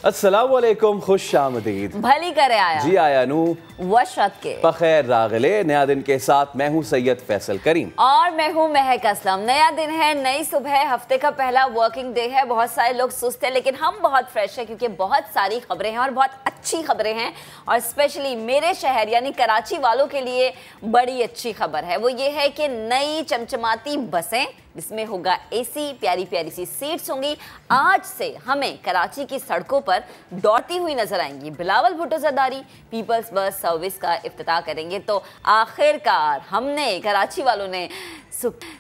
अस्सलामुअलैकुम, खुश आमदीद। भली करे आया जी आया नू वशत के बखैर रागले। नया दिन के साथ मैं हूँ सैयद फैसल करीम और मैं हूँ महक असलम। नया दिन है, नई सुबह, हफ्ते का पहला वर्किंग डे है। बहुत सारे लोग सुस्त हैं लेकिन हम बहुत फ्रेश हैं क्योंकि बहुत सारी खबरें हैं और बहुत अच्छी खबरें हैं। और स्पेशली मेरे शहर यानी कराची वालों के लिए बड़ी अच्छी खबर है। वो ये है कि नई चमचमाती बसें जिसमें होगा एसी, प्यारी प्यारी सी सीट्स होंगी, आज से हमें कराची की सड़कों पर दौड़ती हुई नजर आएंगी। Bilawal Bhutto Zardari peoples bus service का इफ्तिताह करेंगे। तो आखिरकार हमने, कराची वालों ने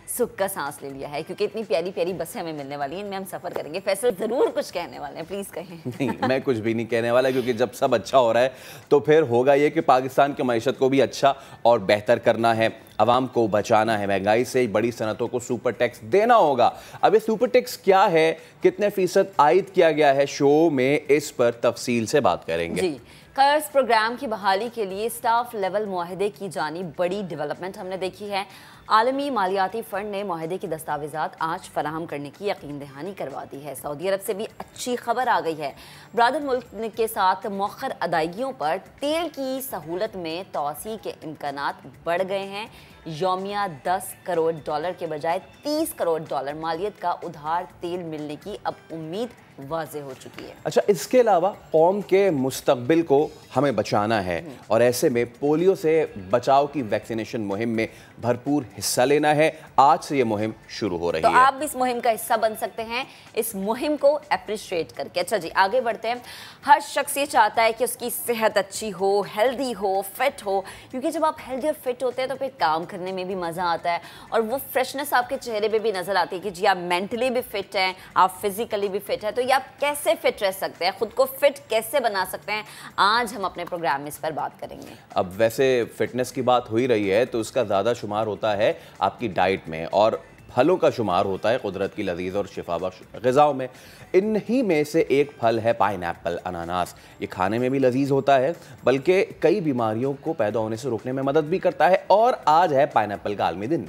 सुख का सांस ले लिया है क्योंकि इतनी प्यारी प्यारी बसें हमें मिलने वाली हैं। इनमें हम सफर करेंगे। फैसल जरूर कुछ कहने वाले हैं, प्लीज कहें। नहीं, मैं कुछ भी नहीं कहने वाला क्योंकि जब सब अच्छा हो रहा है तो फिर होगा ये कि पाकिस्तान की मईशत को भी अच्छा और बेहतर करना है, आवाम को बचाना है, महंगाई से बड़ी सनतों को सुपर टैक्स देना होगा। अब ये सुपर टैक्स क्या है, कितने फीसद आयद किया गया है, शो में इस पर तफसील से बात करेंगे। जी, कर्ज प्रोग्राम की बहाली के लिए स्टाफ लेवल मुआहदे की जानी बड़ी डेवलपमेंट हमने देखी है। आलमी मालियाती फंड ने मुआहदे की दस्तावेजात आज फराहम करने की यकीन दहानी करवा दी है। सऊदी अरब से भी अच्छी खबर आ गई है। ब्रादर मुल्क के साथ मौखर अदायगियों पर तेल की सहूलत में तोसी के इम्कानात बढ़ गए हैं। यौमिया $10 करोड़ के बजाय $30 करोड़ मालियत का उधार तेल मिलने की अब उम्मीद वाज़ेह हो चुकी है। अच्छा, इसके अलावा कौम के मुस्तकबिल को हमें बचाना है और ऐसे में पोलियो से बचाव की वैक्सीनेशन मुहिम में भरपूर हिस्सा लेना है। आज से ये मुहिम शुरू हो रही है, तो आप भी इस मुहिम का हिस्सा बन सकते हैं इस मुहिम को अप्रिशिएट करके। अच्छा जी, आगे बढ़ते हैं। हर शख्स ये चाहता है कि उसकी सेहत अच्छी हो, हेल्दी हो, फिट हो, क्योंकि जब आप हेल्दी और फिट होते हैं तो फिर काम करने में भी मज़ा आता है और वो फ्रेशनेस आपके चेहरे पे भी नज़र आती है कि जी आप मेंटली भी फिट हैं, आप फिजिकली भी फिट हैं। तो ये आप कैसे फिट रह सकते हैं, खुद को फिट कैसे बना सकते हैं, आज हम अपने प्रोग्राम में इस पर बात करेंगे। अब वैसे फिटनेस की बात हो ही रही है तो उसका ज़्यादा शुमार होता है आपकी डाइट में और फलों का शुमार होता है कुदरत की लजीज और शिफाबख्श ग़िज़ाओं में। इन्हीं में से एक फल है पाइनएप्पल, अनानास। ये खाने में भी लजीज होता है बल्कि कई बीमारियों को पैदा होने से रोकने में मदद भी करता है। और आज है पाइनएप्पल का आलमी दिन,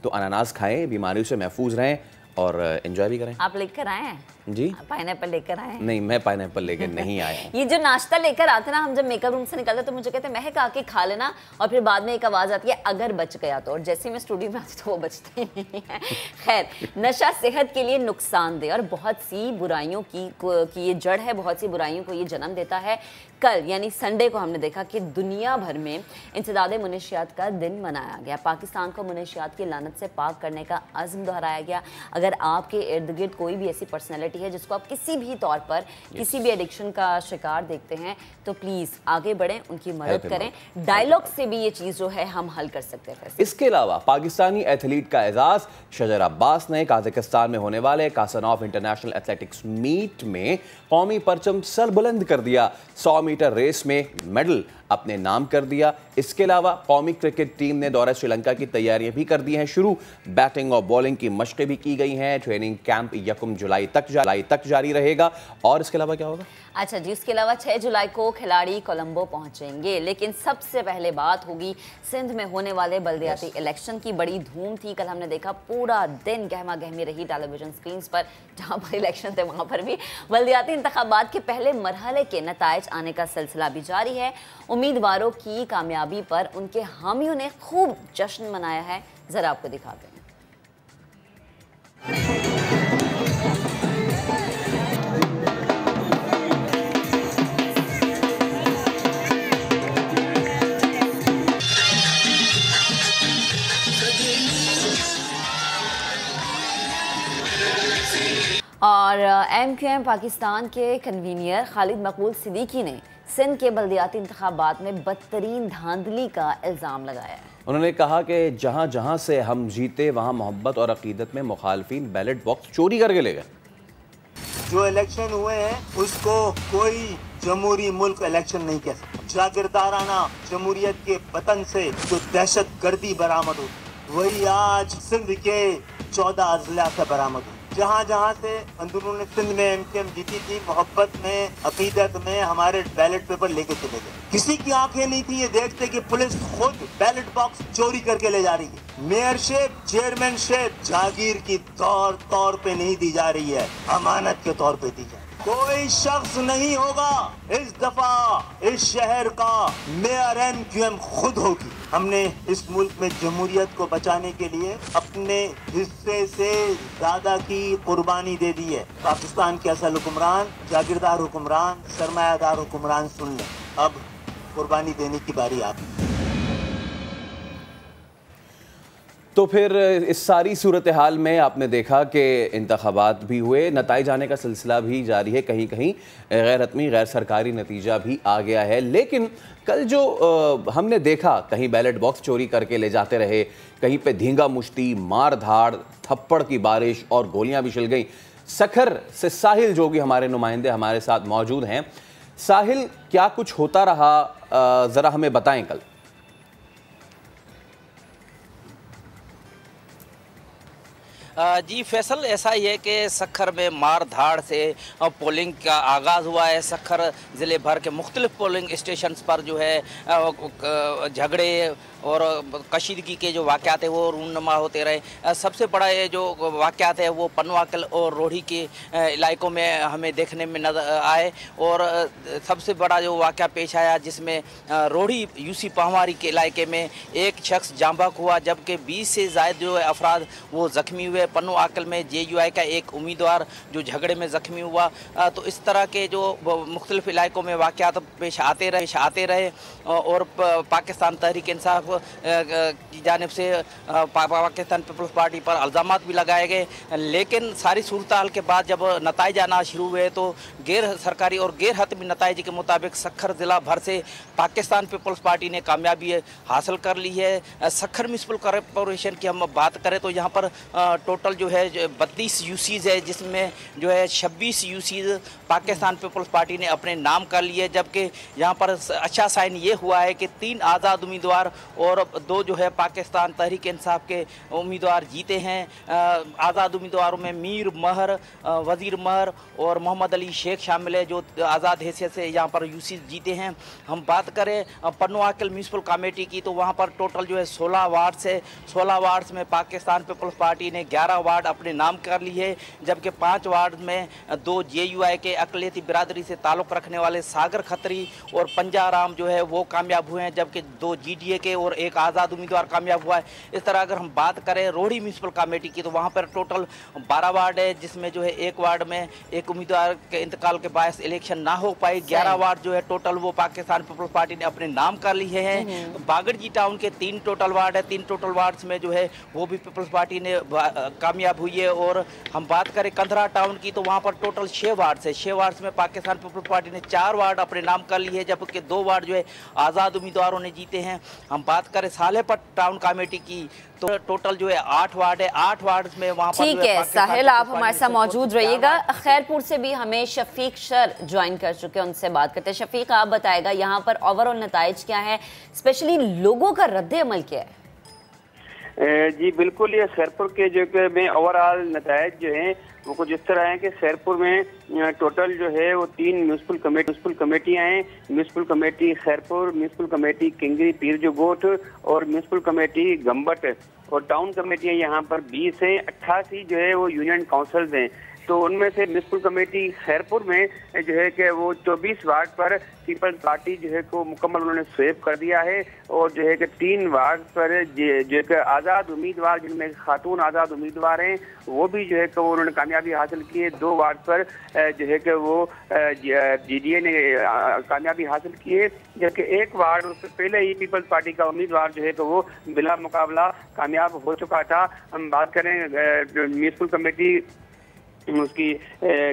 तो अनानास खाएं, बीमारियों से महफूज रहें और एंजॉय भी करें। आप लेकर आए हैं जी? पाइनएप्पल लेकर आए हैं? नहीं, मैं पाइनएप्पल लेकर नहीं आया। ये जो नाश्ता लेकर आते ना, हम जब मेकअप रूम से निकलते तो मुझे कहते महक आके खा लेना, और फिर बाद में एक आवाज आती है अगर बच गया तो, और जैसे ही मैं स्टूडियो में आती तो वो बचते ही नहीं है। खैर, नशा सेहत के लिए नुकसानदेह और बहुत सी बुराइयों की ये जड़ है, बहुत सी बुराइयों को ये जन्म देता है। कल यानी संडे को हमने देखा कि दुनिया भर में इंसदाद मुनशियात का दिन मनाया गया। पाकिस्तान को मुनशियात की लानत से पाक करने का अज़्म दोहराया गया। अगर आपके इर्द गिर्द कोई भी ऐसी पर्सनैलिटी है जिसको आप किसी भी तौर पर किसी भी एडिक्शन का शिकार देखते हैं तो प्लीज़ आगे बढ़ें, उनकी मदद करें। डायलॉग से भी ये चीज़ जो है हम हल कर सकते हैं। इसके अलावा पाकिस्तानी एथलीट का एजाज शजर अब्बास ने काज़ाकिस्तान में होने वाले कासनॉफ इंटरनेशनल एथलेटिक्स मीट में कौमी परचम सर बुलंद कर दिया। 100 मीटर रेस में मेडल अपने नाम कर दिया। इसके अलावा कौमी क्रिकेट टीम ने दौरे श्रीलंका की तैयारियां भी कर दी हैं शुरू। बैटिंग और बॉलिंग की मशक़ें भी की गई हैं। ट्रेनिंग कैंप 1 जुलाई तक जारी रहेगा। और इसके अलावा क्या होगा? अच्छा जी, उसके अलावा 6 जुलाई को खिलाड़ी कोलंबो पहुंचेंगे। लेकिन सबसे पहले बात होगी सिंध में होने वाले बल्दियाती इलेक्शन की। बड़ी धूम थी, कल हमने देखा पूरा दिन गहमा गहमी रही टेलीविजन स्क्रीन पर। जहां पर इलेक्शन थे वहां पर भी बल्दियाती इंतखाबात के पहले मरहले के नताइज आने का सिलसिला भी जारी है। उम्मीदवारों की कामयाबी पर उनके हामियों ने खूब जश्न मनाया है। जरा आपको दिखाते हैं। और MQM पाकिस्तान के कन्वीनियर खालिद मकबूल सिद्दीकी ने सिंध के बल्दियाती इंतखाबात में बदतरीन धांधली का इल्ज़ाम लगाया है। उन्होंने कहा कि जहां जहां से हम जीते वहां मोहब्बत और अकीदत में मुखालफिन बैलेट बॉक्स चोरी करके ले गए। जो इलेक्शन हुए हैं उसको कोई जमहूरी मुल्क इलेक्शन नहीं कह सकता। जागीरदाराना जमहूरियत के वतन से जो दहशत गर्दी बरामद हुई वही आज सिंध के 14 अजला से बरामद हुई। जहाँ जहाँ से अंदरूनी सिंध में MQM जीती थी, मोहब्बत में, अकीदत में हमारे बैलेट पेपर लेके चले गए। किसी की आंखें नहीं थी ये देखते कि पुलिस खुद बैलेट बॉक्स चोरी करके ले जा रही है। मेयरशिप, चेयरमैनशिप जागीर की तौर पे नहीं दी जा रही है, अमानत के तौर पे दी जा रही है। कोई शख्स नहीं होगा। इस दफा इस शहर का मेयर MQM खुद होगी। हमने इस मुल्क में जमहूरियत को बचाने के लिए अपने हिस्से से ज्यादा की कुर्बानी दे दी है। पाकिस्तान के असल हुक्मरान, जागीरदार हुक्मरान, सरमायादार हुक्मरान सुन लें, अब कुर्बानी देने की बारी आपकी। तो फिर इस सारी सूरत हाल में आपने देखा कि इंतखाबात भी हुए, नताइज आने का सिलसिला भी जारी है, कहीं कहीं गैर हतमी गैर सरकारी नतीजा भी आ गया है। लेकिन कल जो हमने देखा, कहीं बैलेट बॉक्स चोरी करके ले जाते रहे, कहीं पे धींगा मुश्ती, मार धाड़, थप्पड़ की बारिश और गोलियां भी चल गई। सखर से साहिल जोगी हमारे नुमाइंदे हमारे साथ मौजूद हैं। साहिल, क्या कुछ होता रहा, ज़रा हमें बताएं कल। जी फैसल, ऐसा ही है कि सखर में मार धाड़ से पोलिंग का आगाज़ हुआ है। सखर ज़िले भर के मुख्तलिफ पोलिंग स्टेशन पर जो है झगड़े और कशीदगी के जो वाक़यात है वो रूनमा होते रहे। सबसे बड़ा ये जो वाक़यात है वो पनवाकल और रोहड़ी के इलाकों में हमें देखने में नजर आए। और सबसे बड़ा जो वाक़या पेश आया जिसमें रोहड़ी यूसी पहवारी के इलाके में एक शख्स जाँ बहक हुआ, जबकि 20 से ज़ायद जो अफराद वो ज़ख्मी हुए। पनवाकल में JUI का एक उम्मीदवार जो झगड़े में ज़ख्मी हुआ। तो इस तरह के जो मुख्तलिफ इलाकों में वाक़यात पेश आते रहे और पाकिस्तान तहरीक इंसाफ की जानिब से पाकिस्तान पीपल्स पार्टी पर इल्ज़ामात भी लगाए गए। लेकिन सारी सूरत हाल के बाद जब नताइज आना शुरू हुए तो गैर सरकारी और गैर हतमी नताइज के मुताबिक सखर ज़िला भर से पाकिस्तान पीपल्स पार्टी ने कामयाबी हासिल कर ली है। सखर म्यूनसिपल कॉरपोरेशन की हम बात करें तो यहाँ पर टोटल जो है 32 यूसीज़ है, जिसमें जो है 26 यूसीज़ पाकिस्तान पीपल्स पार्टी ने अपने नाम कर लिए। जबकि यहाँ पर अच्छा साइन ये हुआ है कि 3 आज़ाद उम्मीदवार और 2 जो है पाकिस्तान तहरीक इंसाफ के उम्मीदवार जीते हैं। आज़ाद उम्मीदवारों में मीर महर, वज़ीर महर और मोहम्मद अली शेख शामिल है, जो आज़ाद हैसियत से यहाँ पर यूसी जीते हैं। हम बात करें पनवाकल म्यूनसिपल कमेटी की तो वहाँ पर टोटल जो है 16 वार्ड से 16 वार्ड्स में पाकिस्तान पीपल्स पार्टी ने 11 वार्ड अपने नाम कर लिए है। जबकि 5 वार्ड में 2 JUI के अक़लियती बिरादरी से ताल्लुक़ रखने वाले सागर खत्री और पंजाराम जो है वो कामयाब हुए हैं, जबकि 2 GDA के और एक आज़ाद उम्मीदवार कामयाब हुआ है। इस तरह अगर हम बात करें रोहड़ी म्यूनसिपल कमेटी की तो वहाँ पर टोटल 12 वार्ड है, जिसमें जो है एक वार्ड में एक उम्मीदवार के इंतकाल के बायस इलेक्शन ना हो पाई। 11 वार्ड जो है टोटल वो पाकिस्तान पीपल्स पार्टी ने अपने नाम कर लिए हैं। बागड़जी टाउन के 3 टोटल वार्ड है, 3 टोटल वार्ड्स में जो है वो भी पीपल्स पार्टी ने कामयाब हुई है। और हम बात करें कंधरा टाउन की तो वहाँ पर टोटल 6 वार्ड्स है, 6 वार्ड्स में पाकिस्तान पीपल्स पार्टी ने 4 वार्ड अपने नाम कर लिए है, जबकि 2 वार्ड जो है आज़ाद उम्मीदवारों ने जीते हैं। हम बात करें सालेपत टाउन कमेटी की तो टोटल जो है 8 वार्ड है, 8 वार्ड में वहाँ पर ठीक है। साहिल, आप हमारे साथ मौजूद रहिएगा। खैरपुर से भी हमें शफीक शर ज्वाइन कर चुके हैं, उनसे बात करते हैं। शफीक, आप बताएगा यहाँ पर ओवरऑल नताइज क्या है, स्पेशली लोगों का रद्द अमल क्या है? जी बिल्कुल, ये खैरपुर के जो में ओवरऑल नताइज जो हैं वो कुछ इस तरह है कि खैरपुर में टोटल जो है वो 3 म्यूनसिपल कमेटियाँ हैं। Municipal committee Khairpur, municipal committee Kingri Pir जो गोठ और म्यूनसिपल कमेटी गम्बट, और टाउन कमेटियाँ यहाँ पर 20 हैं। 88 जो है वो यूनियन काउंसिल्स हैं। तो उनमें से म्यूनसिपल कमेटी खैरपुर में जो है कि वो 24 वार्ड पर पीपल्स पार्टी जो है को मुकम्मल उन्होंने स्वीप कर दिया है। और जो है कि 3 वार्ड पर जो है कि आज़ाद उम्मीदवार, जिनमें खातून आज़ाद उम्मीदवार हैं, वो भी जो है कि उन्होंने कामयाबी हासिल की है। 2 वार्ड पर जो है कि वो GDA ने कामयाबी हासिल की है, जबकि 1 वार्ड उससे पहले ही पीपल्स पार्टी का उम्मीदवार जो है कि वो बिला मुकाबला कामयाब हो चुका था। हम बात करें म्यूनसिपल कमेटी उसकी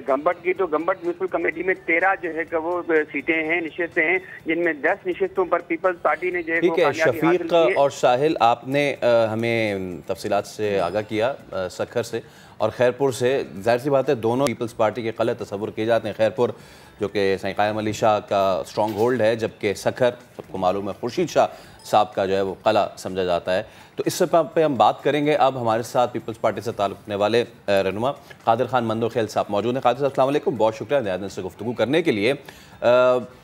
गम्बट की तो गम्बट म्यूनसिपल कमेटी में 13 जो है कि वो सीटें हैं, निशस्तें हैं, जिनमें 10 निशस्तों पर पीपल्स पार्टी ने जो है। ठीक है शफीक और साहिल, आपने हमें तफसीलात से आगाह किया सखर से और खैरपुर से। जाहिर सी बात है दोनों पीपल्स पार्टी के गलत तस्वुर किए जाते हैं। खैरपुर जो कि सईद क़ायम अली शाह का स्ट्रॉन्ग होल्ड है, जबकि सखर सबको मालूम है खुर्शीद शाह साहब का जो है वो कला समझा जाता है। तो इस पे हम बात करेंगे। अब हमारे साथ पीपल्स पार्टी से ताल्लुक़ रखने वाले रहनुमा कादिर खान मंदोखेल साहब मौजूद हैं। कादिर साहब अस्सलाम वालेकुम, बहुत शुक्रिया ज़्यादा से गुफ्तगू करने के लिए।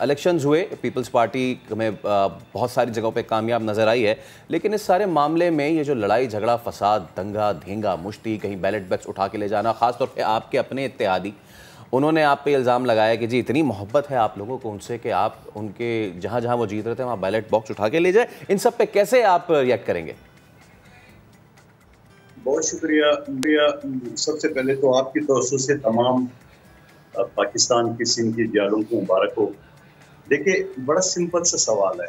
इलेक्शंस हुए, पीपल्स पार्टी में बहुत सारी जगहों पे कामयाब नज़र आई है, लेकिन इस सारे मामले में ये जो लड़ाई झगड़ा, फसाद, दंगा धींगा मुश्ती, कहीं बैलेट बॉक्स उठा के ले जाना, ख़ासतौर पर आपके अपने इत्तेहादी उन्होंने आप पे इल्ज़ाम लगाया कि जी इतनी मोहब्बत है आप लोगों को उनसे कि आप उनके जहाँ जहाँ वो जीत रहे थे वहाँ बैलेट बॉक्स उठा के ले जाए। इन सब पे कैसे आप रिएक्ट करेंगे? बहुत शुक्रिया। सबसे पहले तो आपकी तरफ से तमाम पाकिस्तान की सिंध की जालों को मुबारक हो। देखिए, बड़ा सिंपल सा सवाल है।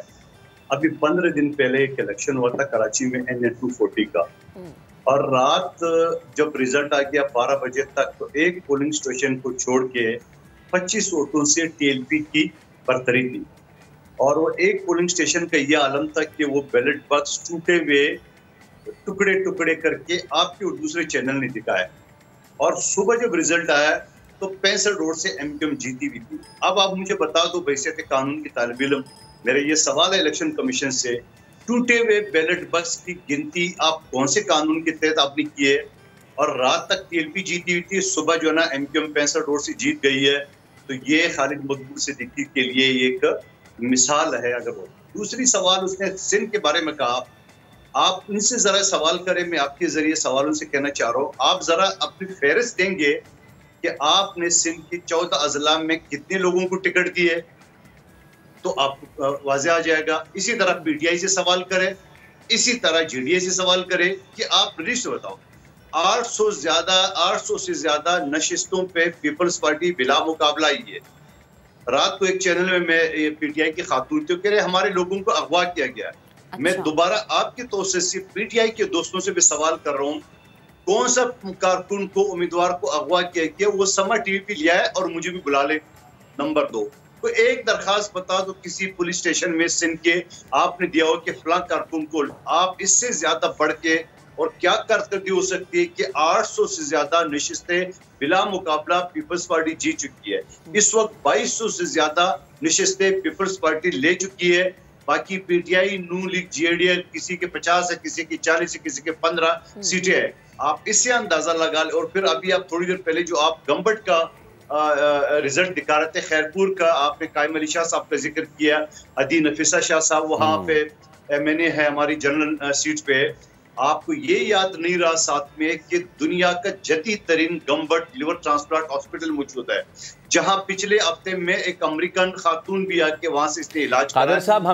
अभी 15 दिन पहले एक इलेक्शन हुआ था कराची में NA-240 का, और रात जब रिजल्ट आ गया 12 बजे तक, तो एक पोलिंग स्टेशन को छोड़ के 25 वोटों से TLP की बरतरी थी। और वो एक पोलिंग स्टेशन का यह आलम था कि वो बैलेट बॉक्स टूटे हुए टुकड़े टुकड़े करके आपके और दूसरे चैनल ने दिखाया। और सुबह जब रिजल्ट आया तो 65 वोट से MQM जीती हुई थी। अब आप मुझे बता दो, बहैसियत कानून की तालिब इल्म, मेरा ये सवाल है इलेक्शन कमीशन से, टूटे हुए बैलेट बॉक्स की गिनती आप कौन से कानून के तहत आपने की है? और रात तक TLP जीती हुई थी, सुबह जो है ना MQM 65 वोट से जीत गई है। तो ये खालिद मकबूल सिद्दीकी के लिए एक मिसाल है। अगर वो दूसरी सवाल उसने सिंध के बारे में कहा, आप उनसे जरा सवाल करें। मैं आपके जरिए सवालों से कहना चाह रहा हूँ, आप जरा अपनी फहरिस्त देंगे कि आपने सिंध के 14 अजला में कितने लोगों को टिकट दिए, तो आपको वाज़ेह आ जाएगा। इसी तरह PTI से सवाल करें, इसी तरह GDA से सवाल करें कि आप लिस्ट बताओ। 800 से ज्यादा नशिस्तों पे पीपल्स पार्टी बिला मुकाबला ही है। रात को एक चैनल में मैं PTI की खातून थी, कह रहे हमारे लोगों को अगवा किया गया। अच्छा। मैं दोबारा आपके तौर से PTI के दोस्तों से भी सवाल कर रहा हूँ, कौन सा कारकुन को, उम्मीदवार को अगवा किया गया, वो समा TV पे लिया है और मुझे भी बुला ले। नंबर 2, तो एक दरखास्त बता दो किसी पुलिस स्टेशन में सिंध के आपने दिया हो कि फलां कारकुन को। आप इससे ज्यादा बढ़ के और क्या कारकर्दगी हो सकती है कि 800 से ज्यादा नशिस्तें बिला मुकाबला पीपल्स पार्टी जीत चुकी है। इस वक्त 2200 से ज्यादा नशिस्तें पीपल्स पार्टी ले चुकी है। बाकी PTI, नून लीग, GDA किसी के 50 है, किसी की 40 है, किसी के 15 सीटें है। आप इससे अंदाजा लगा ले। और फिर अभी आप थोड़ी देर पहले जो आप गंबट का रिजल्ट दिखा रहे थे, खैरपुर का, आपने कायम अली शाह साहब का जिक्र किया, अदी नफीसा शाह साहब वहाँ पे MNA है हमारी जनरल सीट पे। आपको ये याद नहीं रहा साथ में कि दुनिया का जदीद तरीन गंबट लिवर ट्रांसप्लांट हॉस्पिटल मौजूद है, जहां पिछले हफ्ते में एक अमेरिकन खातून भी आके वहां से इसने इलाज कराया। कादर साहब,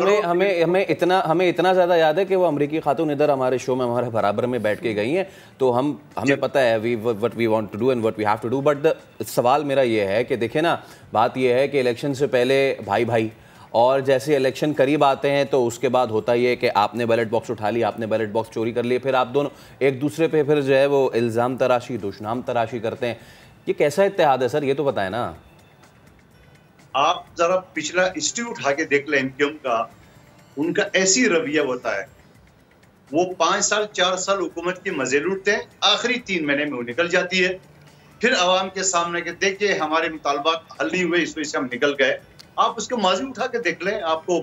हमें इतना ज्यादा याद है कि वो अमेरिकी खातून इधर हमारे शो में हमारे बराबर में बैठ के गई हैं, तो हमें पता है what we want to do and what we have to do. But सवाल मेरा ये है कि देखिए ना, बात ये है कि इलेक्शन से पहले भाई भाई, और जैसे इलेक्शन करीब आते हैं तो उसके बाद होता ही है कि आपने बैलेट बॉक्स उठा लिया, आपने बैलेट बॉक्स चोरी कर लिए, फिर आप दोनों एक दूसरे पे फिर जो है वो इल्ज़ाम तराशी, दुश्मनाम तराशी करते हैं। ये कैसा इत्तेहाद है सर, ये तो बताएं ना। आप जरा पिछला हिस्ट्री उठा के देख लें MQM का, उनका ऐसी रवैया होता है। वो 5 साल 4 साल हुकूमत के मजे लूटते हैं, आखिरी 3 महीने में वो निकल जाती है। फिर अवाम के सामने के देखिए हमारे मुतालबा हल नहीं हुए, इस वजह से हम निकल गए। आप उसको माजी उठा के देख लें, आपको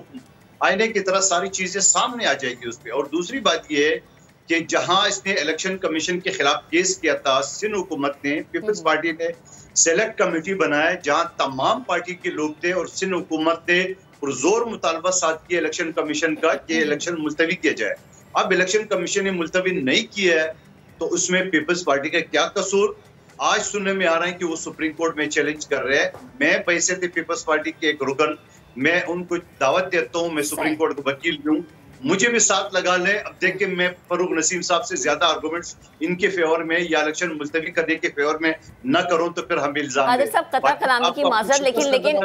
आईने की तरह सारी चीजें सामने आ जाएगी उस पर। और दूसरी बात यह है कि जहां इसने इलेक्शन कमीशन के खिलाफ केस किया था, सिंध हुकूमत ने, पीपल्स पार्टी ने सेलेक्ट कमेटी बनाया जहां तमाम पार्टी के लोग थे, और सिंध हुकूमत ने पुरजोर मुतालबा साथ किया इलेक्शन कमीशन का कि इलेक्शन मुलतवी किया जाए। अब इलेक्शन कमीशन ने मुलतवी नहीं किया है, तो उसमें पीपल्स पार्टी का क्या कसूर? आज सुनने में आ रहा है कि वो सुप्रीम कोर्ट में चैलेंज कर रहे हैं। मैं पैसे थे पीपल्स पार्टी के एक रुकन, मैं उनको दावत देता हूँ, मैं सुप्रीम कोर्ट का वकील भी हूँ, मुझे भी साथ लगा लें। अब देखिए, मैं फरूक नसीम साहब से ज्यादा आर्गुमेंट्स इनके फेवर में या इलेक्शन मुलतवी करने के फेवर में न करूं तो फिर हम इल्जाम कादर साहब कता कलामी की माजरत,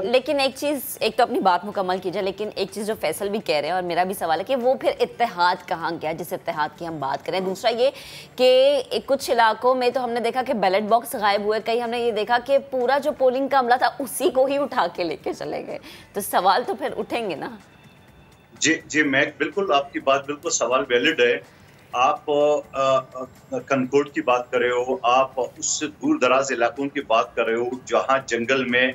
लेकिन एक चीज, एक तो अपनी बात मुकम्मल कीजिए, लेकिन एक चीज जो फैसल भी कह रहे हैं और मेरा भी सवाल है कि वो फिर इत्तेहाद कहाँ गया जिस इत्तेहाद की हम बात करें। दूसरा ये कि कुछ इलाकों में तो हमने देखा कि बैलेट बॉक्स गायब हुए, कहीं हमने ये देखा कि पूरा जो पोलिंग का अमला था उसी को ही उठा के लेके चले गए। तो सवाल तो फिर उठेंगे ना। जी मैं बिल्कुल, आपकी बात बिल्कुल सवाल वैलिड है। आप कनकोट की बात कर रहे हो, आप उससे दूर दराज इलाकों की बात कर रहे हो जहां जंगल में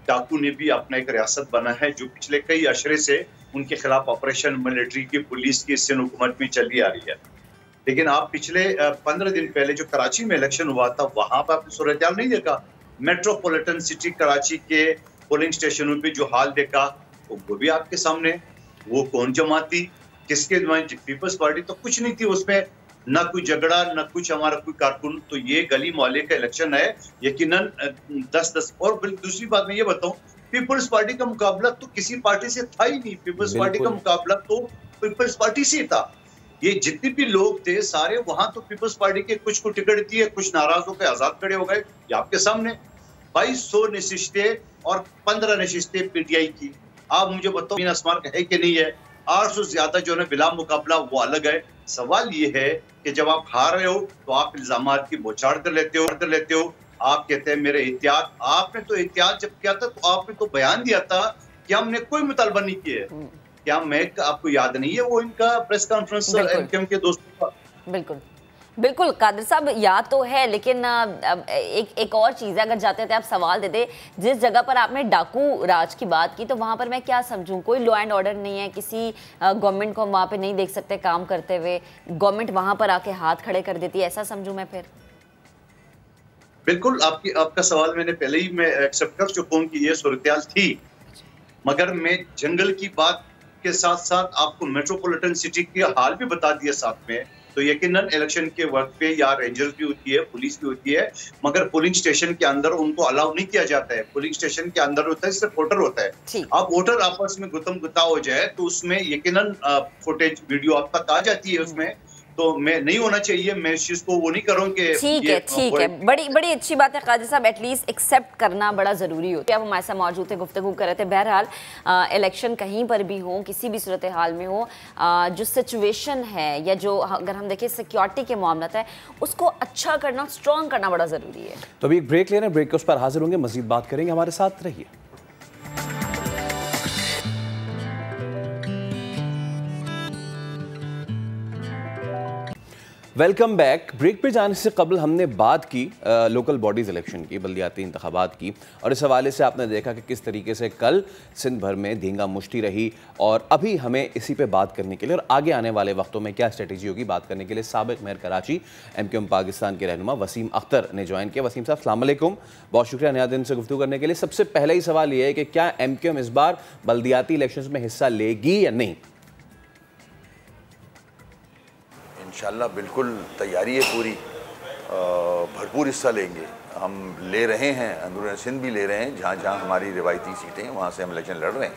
डाकू ने भी अपना एक रियासत बना है, जो पिछले कई अशरे से उनके खिलाफ ऑपरेशन मिलिट्री की, पुलिस की, सिंध हुकूमत में चली आ रही है। लेकिन आप पिछले 15 दिन पहले जो कराची में इलेक्शन हुआ था, वहां पर आपने सूरत हाल नहीं देखा? मेट्रोपॉलिटन सिटी कराची के पोलिंग स्टेशनों पे जो हाल देखा वो भी आपके सामने। वो कौन जमात थी, किसके पीपल्स पार्टी तो कुछ नहीं थी उसमें। ना कोई झगड़ा, ना कुछ हमारा कोई कारकुन। तो ये गली मोहल्ले का इलेक्शन है, यकीनन 10-10। और दूसरी बात मैं ये बताऊं, पीपल्स पार्टी का मुकाबला तो किसी पार्टी से था ही नहीं। पीपल्स पार्टी का मुकाबला तो पीपल्स पार्टी से था। ये जितने भी लोग थे सारे वहां तो पीपल्स पार्टी के कुछ को टिकट दिए, कुछ नाराज होकर आजाद खड़े हो गए। ये आपके सामने 2200 नशिस्तें और 15 नशिस्तें पीटीआई की। आप मुझे बताओ मीन आसमान है कि नहीं है? 800 से ज्यादा जो है बिला मुकाबला, वो अलग है। सवाल ये है कि जब आप हार रहे हो तो आप इल्जामात की बौछार कर लेते हो। आप कहते हैं मेरे एहतियात। आपने तो एहतियात जब किया था तो आपने तो बयान दिया था कि हमने कोई मुतालबा नहीं किया है। क्या मैं आपको याद नहीं है वो इनका प्रेस कॉन्फ्रेंस एमक्यूएम के दोस्तों का? बिल्कुल बिल्कुल कादिर साहब, याद तो है, लेकिन एक और चीज़ है, अगर जाते थे आप सवाल देते, जिस जगह पर आपने डाकू राज की बात की तो वहाँ पर मैं क्या समझूं, कोई लॉ एंड ऑर्डर नहीं है, किसी गवर्नमेंट को हम वहाँ पे नहीं देख सकते काम करते हुए, गवर्नमेंट वहाँ पर आके हाथ खड़े कर देती है, ऐसा समझूं मैं फिर? बिल्कुल, आपका सवाल मैंने पहले ही मैं एक्सेप्ट कर चुका हूँ कि ये सूरत-ए-हाल थी, मगर मैं जंगल की बात के साथ साथ आपको मेट्रोपॉलिटन सिटी की हाल भी बता दिया साथ में। तो यकीनन इलेक्शन के वक्त पे या रेंजर्स भी होती है, पुलिस भी होती है, मगर पोलिंग स्टेशन के अंदर उनको अलाउ नहीं किया जाता है। पोलिंग स्टेशन के अंदर होता है सिर्फ वोटर होता है। अब वोटर आपस में गुतम गुता हो जाए तो उसमें यकीनन फुटेज वीडियो आप तक आ जाती है उसमें। तो मैं नहीं होना चाहिए, मैं इस चीज को वो नहीं करूँ कि ठीक है, बड़ी अच्छी बात है कादिर साहब, एटलीस्ट एक्सेप्ट करना बड़ा ज़रूरी होता है। अब हमारे साथ मौजूद थे, गुफ्तगू कर रहे थे। बहरहाल इलेक्शन कहीं पर भी हो, किसी भी सूरत हाल में हो, जो सिचुएशन है या जो अगर हम देखें सिक्योरिटी के मामला है, उसको अच्छा करना, स्ट्रॉन्ग करना बड़ा ज़रूरी है। तो अभी एक ब्रेक ले रहे हैं, ब्रेक के उस पर हाजिर होंगे, मजीद बात करेंगे, हमारे साथ रहिए। Welcome back. ब्रेक पे जाने से कबल हमने बात की लोकल बॉडीज़ इलेक्शन की, बल्दियाती इंतखाबात की, और इस हवाले से आपने देखा कि किस तरीके से कल सिंध भर में धींगा मुश्ती रही, और अभी हमें इसी पे बात करने के लिए और आगे आने वाले वक्तों में क्या स्ट्रेटजी होगी बात करने के लिए साबिक मेयर कराची एमक्यूएम पाकिस्तान के रहनुमा वसीम अख्तर ने ज्वाइन किया। वसीम साहब अस्सलाम वालेकुम, बहुत शुक्रिया नया दिन से गुफ्तगू करने के लिए। सबसे पहला ही सवाल ये है कि क्या एमक्यूएम इस बार बल्दियाती इलेक्शन में हिस्सा लेगी या नहीं? इंशाल्लाह बिल्कुल तैयारी है पूरी, भरपूर हिस्सा लेंगे। हम ले रहे हैं, अंदरूनी सिंध भी ले रहे हैं, जहाँ जहाँ हमारी रिवायती सीटें हैं वहाँ से हम इलेक्शन लड़ रहे हैं,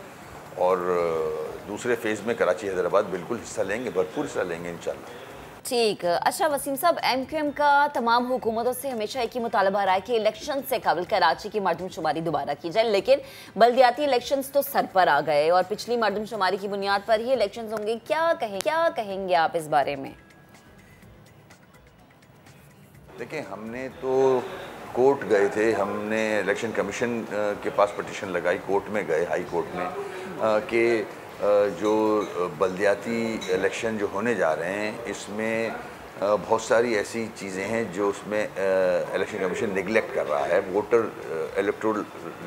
और दूसरे फेज़ में कराची हैदराबाद बिल्कुल हिस्सा लेंगे, भरपूर हिस्सा लेंगे इंशाल्लाह। ठीक। अच्छा वसीम साहब, एमक्यूएम का तमाम हुकूमतों से हमेशा एक ही मुतालबा रहा है कि इलेक्शन से कबल कराची की मरदमशुमारी दोबारा की जाए, लेकिन बल्दियाती इलेक्शंस तो सर पर आ गए और पिछली मरदमशुमारी की बुनियाद पर ही इलेक्शंस होंगे। क्या कहेंगे आप इस बारे में? देखिए, हमने तो कोर्ट गए थे, हमने इलेक्शन कमीशन के पास पटिशन लगाई, कोर्ट में गए, हाई कोर्ट में, कि जो बल्दियाती इलेक्शन जो होने जा रहे हैं इसमें बहुत सारी ऐसी चीज़ें हैं जो उसमें इलेक्शन कमीशन निगलेक्ट कर रहा है। वोटर इलेक्टोरल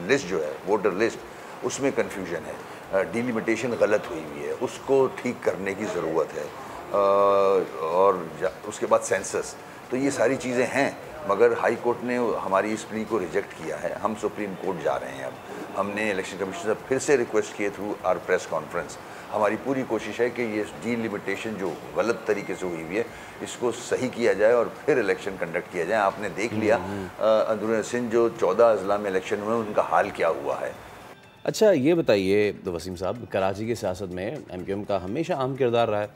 लिस्ट जो है, वोटर लिस्ट, उसमें कन्फ्यूजन है, डिलिमिटेशन गलत हुई है, उसको ठीक करने की ज़रूरत है, और उसके बाद सेंसस। तो ये सारी चीज़ें हैं, मगर हाई कोर्ट ने हमारी इस प्ली को रिजेक्ट किया है। हम सुप्रीम कोर्ट जा रहे हैं। अब हमने इलेक्शन कमीशन से फिर से रिक्वेस्ट किए थ्रू आवर प्रेस कॉन्फ्रेंस। हमारी पूरी कोशिश है कि ये डिलिमिटेशन जो गलत तरीके से हुई हुई है इसको सही किया जाए और फिर इलेक्शन कंडक्ट किया जाए। आपने देख लिया अंदरूनी सिंध जो 14 अजला में इलेक्शन हुए उनका हाल क्या हुआ है। अच्छा ये बताइए वसीम साहब, कराची की सियासत में एमक्यूएम का हमेशा अहम किरदार रहा है,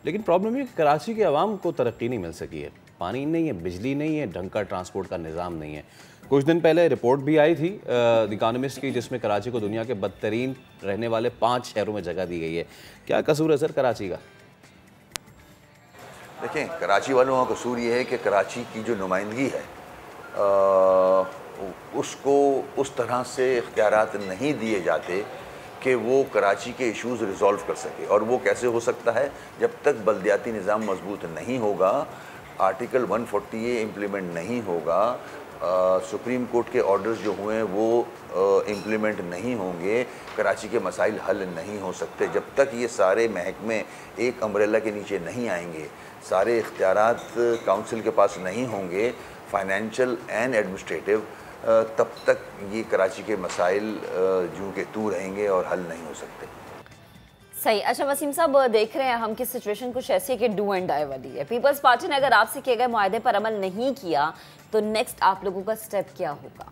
लेकिन प्रॉब्लम ये कि कराची के अवाम को तरक्की नहीं मिल सकी है। पानी नहीं है, बिजली नहीं है, ढंग का ट्रांसपोर्ट का निज़ाम नहीं है। कुछ दिन पहले रिपोर्ट भी आई थी द इकोनॉमिस्ट की, जिसमें कराची को दुनिया के बदतरीन रहने वाले 5 शहरों में जगह दी गई है। क्या कसूर है सर कराची का? देखें, कराची वालों का कसूर ये है कि कराची की जो नुमाइंदगी है उसको उस तरह से इख्तियारात नहीं दिए जाते कि वो कराची के इश्यूज़ रिज़ॉल्व कर सके। और वो कैसे हो सकता है? जब तक बल्दियाती निज़ाम मजबूत नहीं होगा, आर्टिकल 140A इम्प्लीमेंट नहीं होगा, सुप्रीम कोर्ट के ऑर्डर्स जो हुए हैं वो इम्प्लीमेंट नहीं होंगे, कराची के मसाइल हल नहीं हो सकते। जब तक ये सारे महकमे एक अम्ब्रेला के नीचे नहीं आएंगे, सारे इख्तियारात काउंसिल के पास नहीं होंगे, फाइनेंशियल एंड एडमिनिस्ट्रेटिव, तब तक ये कराची के मसाइल जूं के तू रहेंगे और हल नहीं हो सकते। सही। अच्छा वसीम साहब, देख रहे हैं हम कि सिचुएशन कुछ ऐसी है कि डू एंड डाई वाली है। पीपल्स पार्टी ने अगर आपसे किए गए मुआहदे पर अमल नहीं किया तो नेक्स्ट आप लोगों का स्टेप क्या होगा?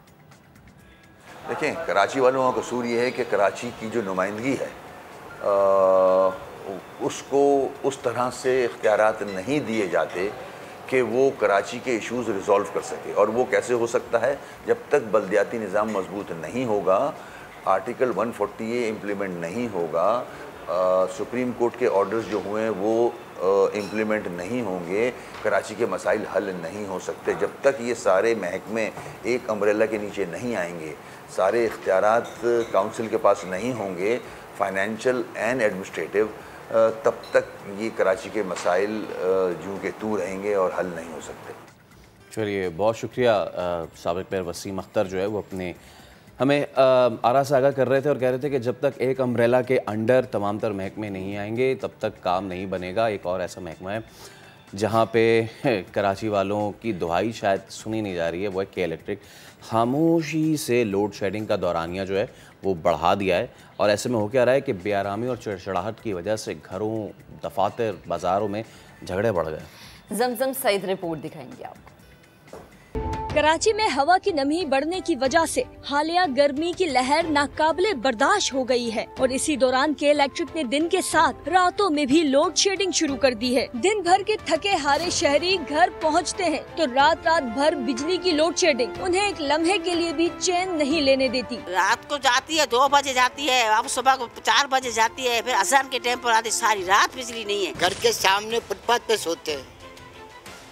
देखें, कराची वालों का कसूर ये है कि कराची की जो नुमाइंदगी है उसको उस तरह से इख्तियारात नहीं दिए जाते कि वो कराची के इश्यूज़ रिज़ॉल्व कर सके। और वो कैसे हो सकता है? जब तक बल्दियाती निज़ाम मजबूत नहीं होगा, आर्टिकल 140A इम्प्लीमेंट नहीं होगा, सुप्रीम कोर्ट के ऑर्डर्स जो हुए हैं वो इम्प्लीमेंट नहीं होंगे, कराची के मसाइल हल नहीं हो सकते। जब तक ये सारे महकमे एक अम्ब्रेला के नीचे नहीं आएंगे, सारे इख्तियारात काउंसिल के पास नहीं होंगे, फाइनेंशियल एंड एडमिनिस्ट्रेटिव, तब तक ये कराची के मसाइल जूं के तू रहेंगे और हल नहीं हो सकते। चलिए, बहुत शुक्रिया। साबिक मेयर वसीम अख्तर जो है वो अपने हमें आरा से आगाह कर रहे थे और कह रहे थे कि जब तक एक अम्ब्रेला के अंडर तमाम तर महकमे नहीं आएंगे तब तक काम नहीं बनेगा। एक और ऐसा महकमा है जहाँ पे कराची वालों की दुहाई शायद सुनी नहीं जा रही है, वो है के इलेक्ट्रिक। खामोशी से लोड शेडिंग का दौरानिया जो है वो बढ़ा दिया है और ऐसे में हो क्या रहा है कि बेआरामी और चिड़चिड़ाहट की वजह से घरों, दफातर, बाज़ारों में झगड़े बढ़ गए। जमजम सईद रिपोर्ट दिखाएंगे आपको। कराची में हवा की नमी बढ़ने की वजह से हालिया गर्मी की लहर नाकाबिले बर्दाश्त हो गई है और इसी दौरान के इलेक्ट्रिक ने दिन के साथ रातों में भी लोड शेडिंग शुरू कर दी है। दिन भर के थके हारे शहरी घर पहुंचते हैं तो रात भर बिजली की लोड शेडिंग उन्हें एक लम्हे के लिए भी चैन नहीं लेने देती। रात को जाती है 2 बजे जाती है, अब सुबह को 4 बजे जाती है, फिर अज़ान के टाइम पर आती, सारी रात बिजली नहीं है। घर के सामने फुटपाथ पे सोते हैं,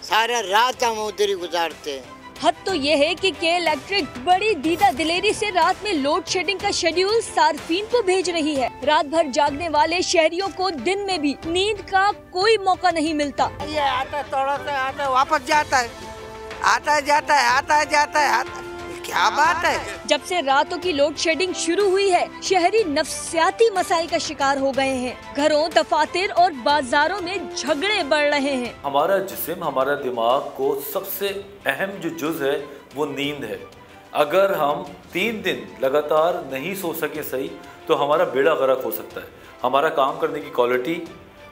सारा रात हम उधर ही गुजारते हैं। हद तो ये है कि के इलेक्ट्रिक बड़ी दीदा दिलेरी से रात में लोड शेडिंग का शेड्यूल सार्फिन को भेज रही है। रात भर जागने वाले शहरियों को दिन में भी नींद का कोई मौका नहीं मिलता। ये आता है, थोड़ा सा आता है, वापस जाता है, आता है जाता है, आता है जाता है, क्या बात है। जब से रातों की लोड शेडिंग शुरू हुई है, शहरी नफ्सियाती मसाइल का शिकार हो गए हैं। घरों, दफातर और बाजारों में झगड़े बढ़ रहे हैं। हमारा जिस्म, हमारा दिमाग को सबसे अहम जो जुज़ है वो नींद है। अगर हम 3 दिन लगातार नहीं सो सके सही तो हमारा बेड़ा गर्क हो सकता है। हमारा काम करने की क्वालिटी,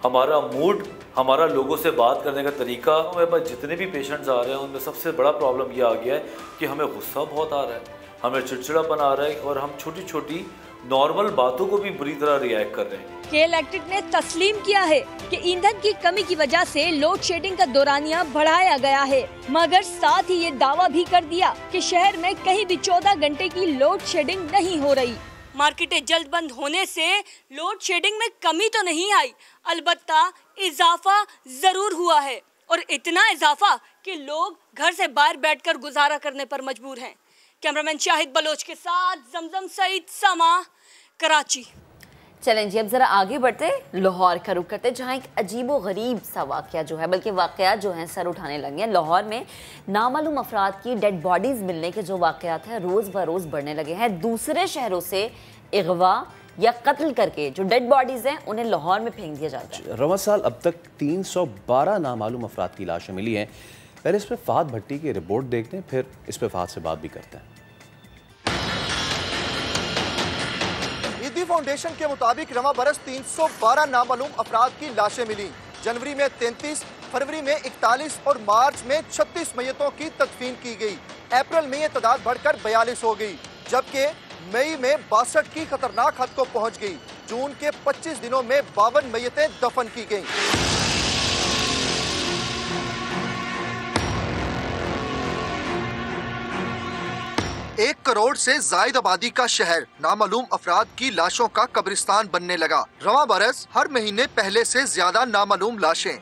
हमारा मूड, हमारा लोगों से बात करने का तरीका, हमारे पास जितने भी पेशेंट्स आ रहे हैं उनमें सबसे बड़ा प्रॉब्लम ये आ गया है कि हमें गुस्सा बहुत आ रहा है, हमें चिड़चिड़ापन आ रहा है और हम छोटी छोटी नॉर्मल बातों को भी बुरी तरह रिएक्ट कर रहे हैं। के इलेक्ट्रिक ने तस्लीम किया है कि ईंधन की कमी की वजह से लोड शेडिंग का दौरानिया बढ़ाया गया है, मगर साथ ही ये दावा भी कर दिया कि शहर में कहीं भी 14 घंटे की लोड शेडिंग नहीं हो रही। मार्केटें जल्द बंद होने से लोड शेडिंग में कमी तो नहीं आई, अलबत्ता इजाफा जरूर हुआ है और इतना इजाफा कि लोग घर से बाहर बैठकर गुजारा करने पर मजबूर हैं। कैमरामैन शाहिद बलोच के साथ जमजम सईद, समा, कराची। चलें जी, अब जरा आगे बढ़ते लाहौर का रुख करते, जहाँ एक अजीबो गरीब सा वाक़या जो है, बल्कि वाक़यात जो हैं सर उठाने लगे हैं। लाहौर में नामालूम अफराद की डेड बॉडीज़ मिलने के जो वाक़यात हैं रोज़ ब रोज़ बढ़ने लगे हैं। दूसरे शहरों से अगवा या कत्ल करके जो डेड बॉडीज़ हैं उन्हें लाहौर में फेंक दिया जाता है। रवा साल अब तक 312 नामालूम अफराद की लाशें मिली हैं। पहले इस पर फ़ाहद भट्टी की रिपोर्ट देखते हैं, फिर इस पर फ़ाहद से बात भी करते हैं। ईदी फाउंडेशन के मुताबिक रवा बरस 312 नामालूम अफराद की लाशें मिली। जनवरी में 33, फरवरी में 41 और मार्च में 36 मैयतों की तदफीन की गई। अप्रैल में ये तादाद बढ़कर 42 हो गई, जबकि मई में 62 की खतरनाक हद को पहुंच गई। जून के 25 दिनों में 52 मैयतें दफन की गईं। एक करोड़ से जायद आबादी का शहर नामालूम अफराद की लाशों का कब्रिस्तान बनने लगा। रवां बरस हर महीने पहले से ज्यादा नामालूम लाशें।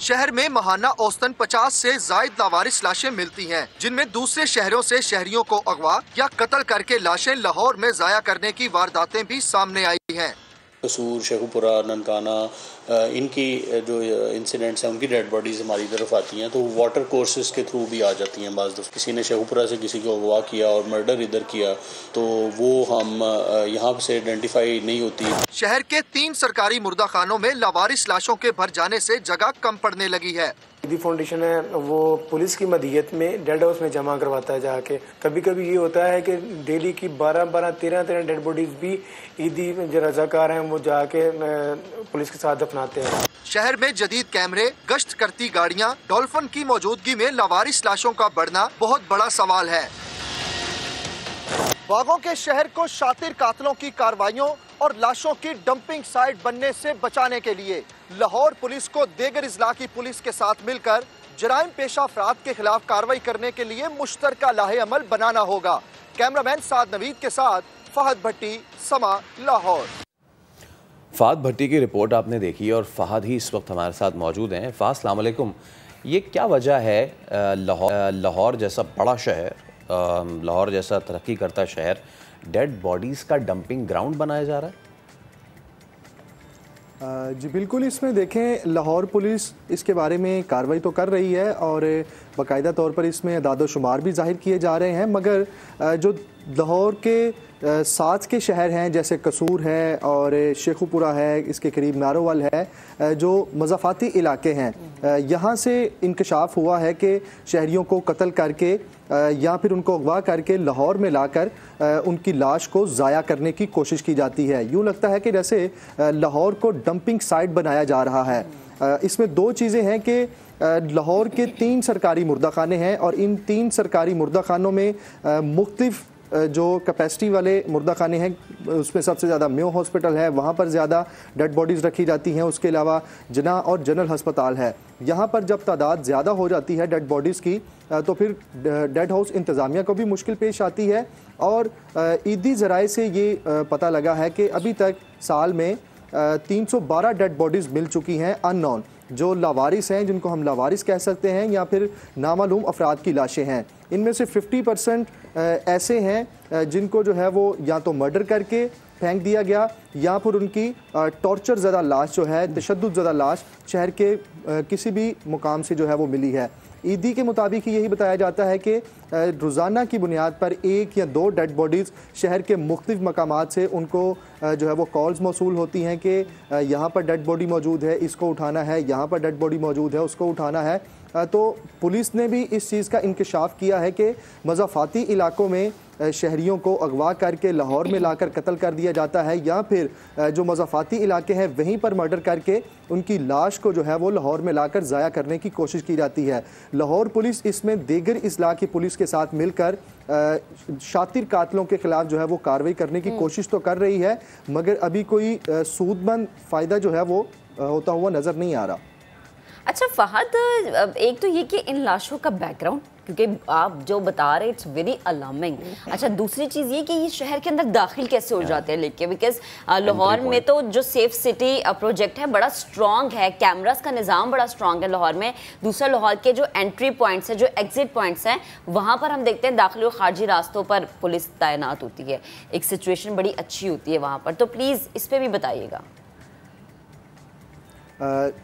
शहर में महाना औसतन 50 से जायद लावारिस लाशें मिलती हैं, जिनमें दूसरे शहरों से शहरियों को अगवा या कत्ल करके लाशें लाहौर में जाया करने की वारदातें भी सामने आई हैं। कसूर, शेखुपुरा, ननकाना, इनकी जो इंसिडेंट्स हैं उनकी डेड बॉडीज़ हमारी तरफ आती हैं तो वाटर कोर्सेज के थ्रू भी आ जाती हैं। बाज़ दफ़ा किसी ने शेखुपुरा से किसी को अगवा किया और मर्डर इधर किया तो वो हम यहाँ से आइडेंटिफाई नहीं होती। शहर के 3 सरकारी मुर्दा खानों में लावारिस लाशों के भर जाने से जगह कम पड़ने लगी है। ईदी फाउंडेशन है वो पुलिस की मदीयत में डेड हाउस में जमा करवाता है जाके। कभी कभी ये होता है कि डेली की 12-12, 13-13 डेड बॉडीज भी ईदी जो रजाकार हैं वो जाके पुलिस के साथ दफनाते हैं। शहर में जदीद कैमरे, गश्त करती गाड़ियां, डॉल्फिन की मौजूदगी में लावारिस लाशों का बढ़ना बहुत बड़ा सवाल है। बागों के शहर को शातिर कातलों की कार्रवाइयों और लाशों की डंपिंग साइट बनने से बचाने के लिए लाहौर पुलिस को देगर इजला की पुलिस के साथ मिलकर जराइम पेशा अफराद के खिलाफ कार्रवाई करने के लिए मुश्तरका लाहे अमल बनाना होगा। कैमरामैन साद नवीद के साथ फहद भट्टी, समा, लाहौर। फहद भट्टी की रिपोर्ट आपने देखी और फहद ही इस वक्त हमारे साथ मौजूद हैं। फहद, अस्सलाम वालेकुम। ये क्या वजह है लाहौर जैसा बड़ा शहर, लाहौर जैसा तरक्की करता शहर, डेड बॉडीज़ का डंपिंग ग्राउंड बनाया जा रहा है? जी बिल्कुल, इसमें देखें लाहौर पुलिस इसके बारे में कार्रवाई तो कर रही है और बाकायदा तौर पर इसमें अदाद शुमार भी जाहिर किए जा रहे हैं, मगर जो लाहौर के साथ के शहर हैं जैसे कसूर है और शेखुपुरा है, इसके करीब नारोवाल है, जो मज़ाफ़ाती इलाके हैं, यहाँ से इंकशाफ हुआ है कि शहरियों को कत्ल करके या फिर उनको अगवा करके लाहौर में लाकर उनकी लाश को ज़ाया करने की कोशिश की जाती है। यूँ लगता है कि जैसे लाहौर को डंपिंग साइट बनाया जा रहा है। इसमें दो चीज़ें हैं कि लाहौर के 3 सरकारी मुर्दाखाने हैं और इन 3 सरकारी मुर्दाखानों में मुख्तलिफ जो कैपेसिटी वाले मुर्दाखाने हैं, उसमें सबसे ज़्यादा म्यो हॉस्पिटल है, वहाँ पर ज़्यादा डेड बॉडीज़ रखी जाती हैं। उसके अलावा जना और जनरल हस्पताल है। यहाँ पर जब तादाद ज़्यादा हो जाती है डेड बॉडीज़ की तो फिर डेड हाउस इंतज़ामिया को भी मुश्किल पेश आती है। और ईदी ज़राए से ये पता लगा है कि अभी तक साल में 312 डेड बॉडीज़ मिल चुकी हैं अननोन, जो लावारिस हैं, जिनको हम लावारिस कह सकते हैं, या फिर नामालूम अफराद की लाशें हैं। इनमें से 50% ऐसे हैं जिनको जो है वो या तो मर्डर करके फेंक दिया गया या फिर उनकी टॉर्चर ज़दा लाश जो है, तशद्दुद ज़दा लाश शहर के किसी भी मुकाम से जो है वो मिली है। ईदी के मुताबिक यही बताया जाता है कि रोज़ाना की बुनियाद पर 1 या 2 डेड बॉडीज़ शहर के मुख्तलिफ मकामात से उनको जो है वो कॉल्स मौसूल होती हैं कि यहाँ पर डेड बॉडी मौजूद है, इसको उठाना है, यहाँ पर डेड बॉडी मौजूद है, उसको उठाना है। तो पुलिस ने भी इस चीज़ का इंकशाफ किया है कि मज़ाफ़ाती इलाकों में शहरियों को अगवा करके लाहौर में लाकर कत्ल कर दिया जाता है या फिर जो मज़ाफ़ाती इलाके हैं वहीं पर मर्डर करके उनकी लाश को जो है वो लाहौर में लाकर ज़ाया करने की कोशिश की जाती है। लाहौर पुलिस इसमें देगर इस्लाह की पुलिस के साथ मिलकर शातिर कातलों के खिलाफ जो है वो कार्रवाई करने की कोशिश तो कर रही है, मगर अभी कोई सूदमंद फ़ायदा जो है वो होता हुआ नज़र नहीं आ रहा। अच्छा फहद, एक तो ये कि इन लाशों का बैकग्राउंड, क्योंकि आप जो बता रहे इट्स वेरी अलार्मिंग। अच्छा, दूसरी चीज़ ये कि ये शहर के अंदर दाखिल कैसे हो जाते हैं लेके, बिकॉज लाहौर में तो जो सेफ सिटी प्रोजेक्ट है बड़ा स्ट्रॉन्ग है, कैमरास का निज़ाम बड़ा स्ट्रॉन्ग है लाहौर में। दूसरा, लाहौर के जो एंट्री पॉइंट्स हैं, जो एग्जिट पॉइंट्स हैं, वहाँ पर हम देखते हैं दाखिली और खारजी रास्तों पर पुलिस तैनात होती है, एक सिचुएशन बड़ी अच्छी होती है वहाँ पर। तो प्लीज़ इस पर भी बताइएगा।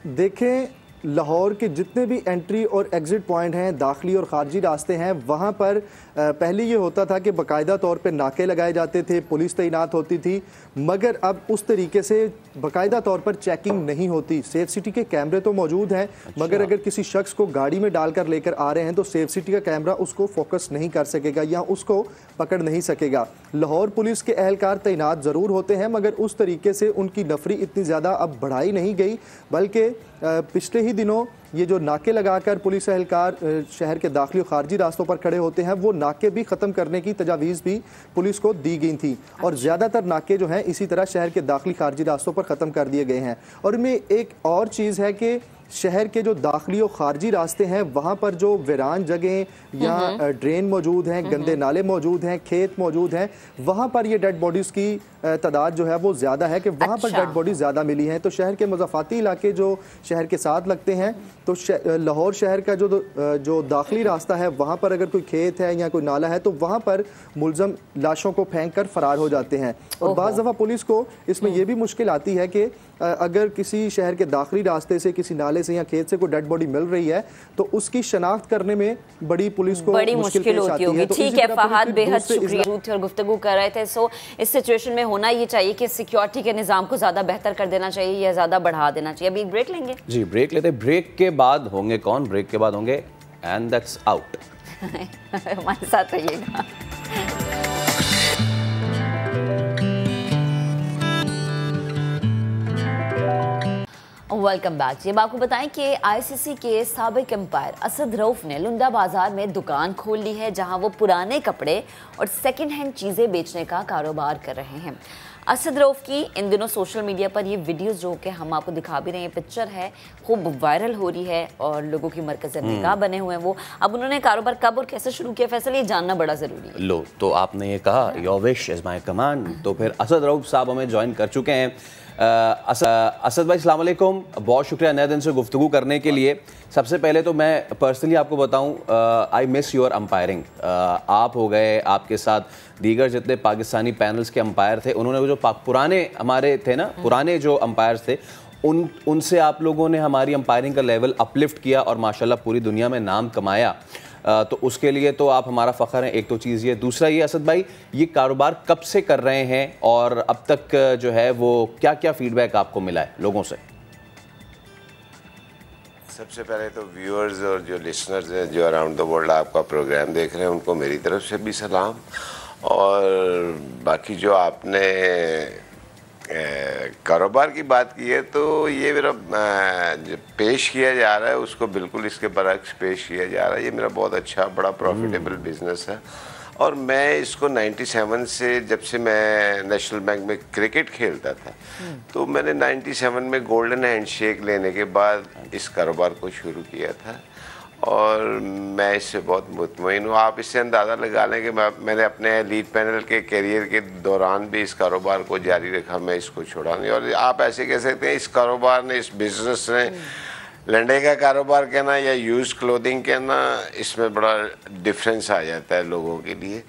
देखें, लाहौर के जितने भी एंट्री और एग्ज़िट पॉइंट हैं, दाखिली और ख़ारजी रास्ते हैं, वहाँ पर पहले ये होता था कि बाकायदा तौर पे नाके लगाए जाते थे, पुलिस तैनात होती थी, मगर अब उस तरीके से बाकायदा तौर पर चेकिंग नहीं होती। सेफ सिटी के कैमरे तो मौजूद हैं, मगर अगर किसी शख्स को गाड़ी में डालकर लेकर आ रहे हैं तो सेफ सिटी का कैमरा उसको फोकस नहीं कर सकेगा या उसको पकड़ नहीं सकेगा। लाहौर पुलिस के एहलकार तैनात ज़रूर होते हैं, मगर उस तरीके से उनकी नफरी इतनी ज़्यादा अब बढ़ाई नहीं गई, बल्कि पिछले ही दिनों ये जो नाके लगाकर पुलिस एहलकार शहर के दाखिली और खारजी रास्तों पर खड़े होते हैं, वो नाके भी ख़त्म करने की तजावीज़ भी पुलिस को दी गई थी और ज़्यादातर नाके जो हैं इसी तरह शहर के दाखिली खारजी रास्तों पर ख़त्म कर दिए गए हैं। और इनमें एक और चीज़ है कि शहर के जो दाखिली और खारजी रास्ते हैं वहाँ पर जो वीरान जगह या ड्रेन मौजूद हैं, गंदे नाले मौजूद हैं, खेत मौजूद हैं, वहाँ पर ये डेड बॉडीज़ की तादाद जो है वो ज़्यादा है कि वहाँ पर डेड बॉडीज़ ज़्यादा मिली हैं। तो शहर के मज़ाफ़ाती इलाके जो शहर के साथ लगते हैं, तो लाहौर शहर का जो दाखिली रास्ता है वहाँ पर अगर कोई खेत है या कोई नाला है तो वहाँ पर मुलज़म लाशों को फेंक कर फ़रार हो जाते हैं। और बाज़ दफ़ा पुलिस को इसमें यह भी मुश्किल आती है कि अगर किसी शहर के दाखिली रास्ते से किसी नाले इलाके से या खेत से कोई डेड बॉडी मिल रही है तो उसकी शनाख्त करने में बड़ी पुलिस को बड़ी मुश्किल होती होगी। ठीक है फहद, बेहद शुक्रिया और गुफ्तगू कर रहे थे। सो इस सिचुएशन में होना ये चाहिए कि सिक्योरिटी के निज़ाम को ज़्यादा बेहतर कर देना चाहिए या ज़्यादा बढ़ा देना चाहिए। अभी ब्रेक लेंगे जी, ब्रेक लेते। ब्रेक के बाद होंगे कौन? ब्रेक के बाद होंगे एंड दैट्स आउट। हमारे साथ रहिएगा। Welcome back. अब आपको बताएं कि आईसीसी के साबिक एम्पायर असद रऊफ ने लुंडा बाजार में दुकान खोल ली है, जहां वो पुराने कपड़े और सेकंड हैंड चीज़ें बेचने का कारोबार कर रहे हैं। असद रऊफ की इन दिनों सोशल मीडिया पर ये वीडियोस जो कि हम आपको दिखा भी रहे हैं, पिक्चर है, खूब वायरल हो रही है और लोगों की मरकज़ निगाह बने हुए हैं वो। अब उन्होंने कारोबार कब और कैसे शुरू किया फैसल, ये जानना बड़ा ज़रूरी है। लो, तो आपने ये कहा your wish is my command, तो फिर असद रऊफ साहब हमें ज्वाइन कर चुके हैं। असद भाई अस्सलाम वालेकुम, बहुत शुक्रिया नए दिन से गुफ्तगू करने के लिए। सबसे पहले तो मैं पर्सनली आपको बताऊं, आई मिस योर अंपायरिंग। आप हो गए, आपके साथ दीगर जितने पाकिस्तानी पैनल्स के अंपायर थे, उन्होंने जो पुराने हमारे थे ना, पुराने जो अंपायर्स थे, उनसे आप लोगों ने हमारी अंपायरिंग का लेवल अपलिफ्ट किया और माशाल्लाह पूरी दुनिया में नाम कमाया। तो उसके लिए तो आप हमारा फ़ख्र हैं। एक तो चीज़ ये, दूसरा ये असद भाई, ये कारोबार कब से कर रहे हैं और अब तक जो है वो क्या क्या फीडबैक आपको मिला है लोगों से? सबसे पहले तो व्यूअर्स और जो लिसनर्स हैं जो अराउंड द वर्ल्ड आपका प्रोग्राम देख रहे हैं, उनको मेरी तरफ से भी सलाम। और बाकी जो आपने कारोबार की बात की है, तो ये मेरा जो पेश किया जा रहा है उसको बिल्कुल इसके बरक्स पेश किया जा रहा है। ये मेरा बहुत अच्छा बड़ा प्रॉफिटेबल बिजनेस है और मैं इसको 97 से, जब से मैं नेशनल बैंक में क्रिकेट खेलता था, तो मैंने 97 में गोल्डन हैंडशेक लेने के बाद इस कारोबार को शुरू किया था और मैं इससे बहुत मुतमईन हूँ। आप इससे अंदाज़ा लगा लें कि मैंने अपने लीड पैनल के करियर के दौरान भी इस कारोबार को जारी रखा, मैं इसको छोड़ा नहीं। और आप ऐसे कह सकते हैं इस कारोबार ने, इस बिज़नेस ने, लंडे का कारोबार कहना या यूज़ क्लोथिंग कहना, इसमें बड़ा डिफरेंस आ जाता है लोगों के लिए।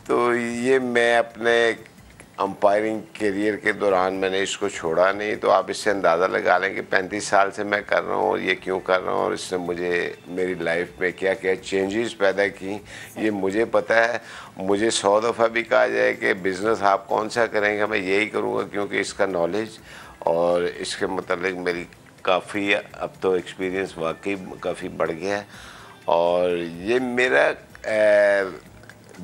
तो ये मैं अपने अंपायरिंग करियर के दौरान मैंने इसको छोड़ा नहीं। तो आप इससे अंदाज़ा लगा लें कि 35 साल से मैं कर रहा हूँ और ये क्यों कर रहा हूँ और इसने मुझे मेरी लाइफ में क्या क्या चेंजेस पैदा की, ये मुझे पता है। मुझे 100 दफ़ा भी कहा जाए कि बिज़नेस आप कौन सा करेंगे, मैं यही करूँगा, क्योंकि इसका नॉलेज और इसके मतलब मेरी काफ़ी अब तो एक्सपीरियंस वाकई काफ़ी बढ़ गया है। और ये मेरा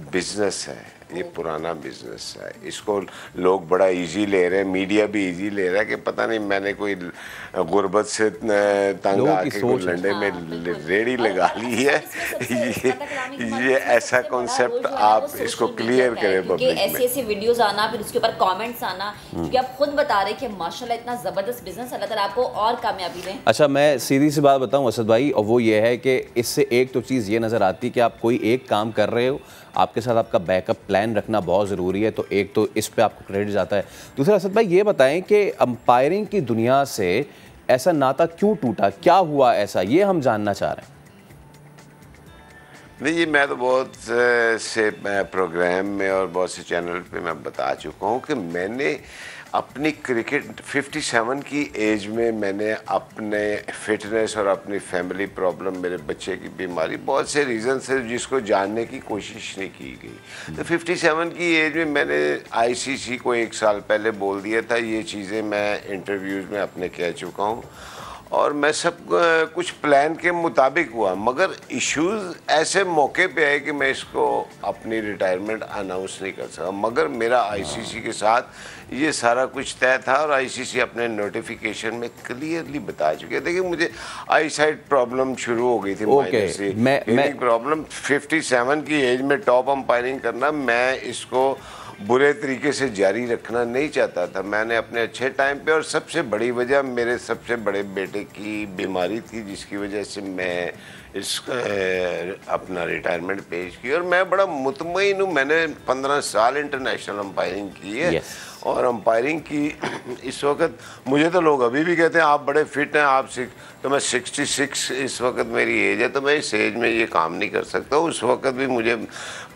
बिज़नेस है, ये पुराना बिजनेस है। इसको लोग बड़ा इजी ले रहे हैं, मीडिया भी इजी ले रहा है कि पता नहीं मैंने कोई गुर्बत से तंग आके कोई लंडे में रेड़ी लगा ली है। ये ऐसा कॉन्सेप्ट आप इसको क्लियर करें पब्लिक में। ऐसी वीडियोस आना, फिर उसके ऊपर कमेंट्स आना, क्योंकि आप खुद बता रहे कि माशाल्लाह इतना ज़बरदस्त बिजनेस, अल्लाह ताला आपको और कामयाबी दें। अच्छा, मैं सीधी सी बात बताऊं असद भाई, और वो ये है कि इससे एक तो चीज़ ये नज़र आती है कि आप कोई एक काम कर रहे हो, आपके साथ आपका बैकअप प्लान रखना बहुत ज़रूरी है। तो एक तो इस पे आपको क्रेडिट जाता है। दूसरा असद भाई ये बताएं कि अंपायरिंग की दुनिया से ऐसा नाता क्यों टूटा, क्या हुआ ऐसा, ये हम जानना चाह रहे हैं। नहीं जी, मैं तो बहुत से प्रोग्राम में और बहुत से चैनल पे मैं बता चुका हूँ कि मैंने अपनी क्रिकेट 57 की एज में मैंने अपने फिटनेस और अपनी फैमिली प्रॉब्लम, मेरे बच्चे की बीमारी, बहुत से रीज़न से जिसको जानने की कोशिश नहीं की गई। तो 57 की एज में मैंने आईसीसी को 1 साल पहले बोल दिया था। ये चीज़ें मैं इंटरव्यूज़ में अपने कह चुका हूँ और मैं सब कुछ प्लान के मुताबिक हुआ, मगर इश्यूज़ ऐसे मौके पे आए कि मैं इसको अपनी रिटायरमेंट अनाउंस नहीं कर सका। मगर मेरा आईसीसी के साथ ये सारा कुछ तय था और आईसीसी अपने नोटिफिकेशन में क्लियरली बता चुके। देखिए, मुझे आई साइड प्रॉब्लम शुरू हो गई थी, माइनर से मैं प्रॉब्लम 57 की एज में टॉप अंपायरिंग करना, मैं इसको बुरे तरीके से जारी रखना नहीं चाहता था। मैंने अपने अच्छे टाइम पे, और सबसे बड़ी वजह मेरे सबसे बड़े बेटे की बीमारी थी, जिसकी वजह से मैं इस अपना रिटायरमेंट पेश की। और मैं बड़ा मुतमईन हूँ, मैंने 15 साल इंटरनेशनल अंपायरिंग की है और अंपायरिंग की इस वक्त मुझे तो लोग अभी भी कहते हैं आप बड़े फिट हैं, आप तो मैं 66 इस वक्त मेरी एज है, तो मैं इस एज में ये काम नहीं कर सकता। उस वक्त भी मुझे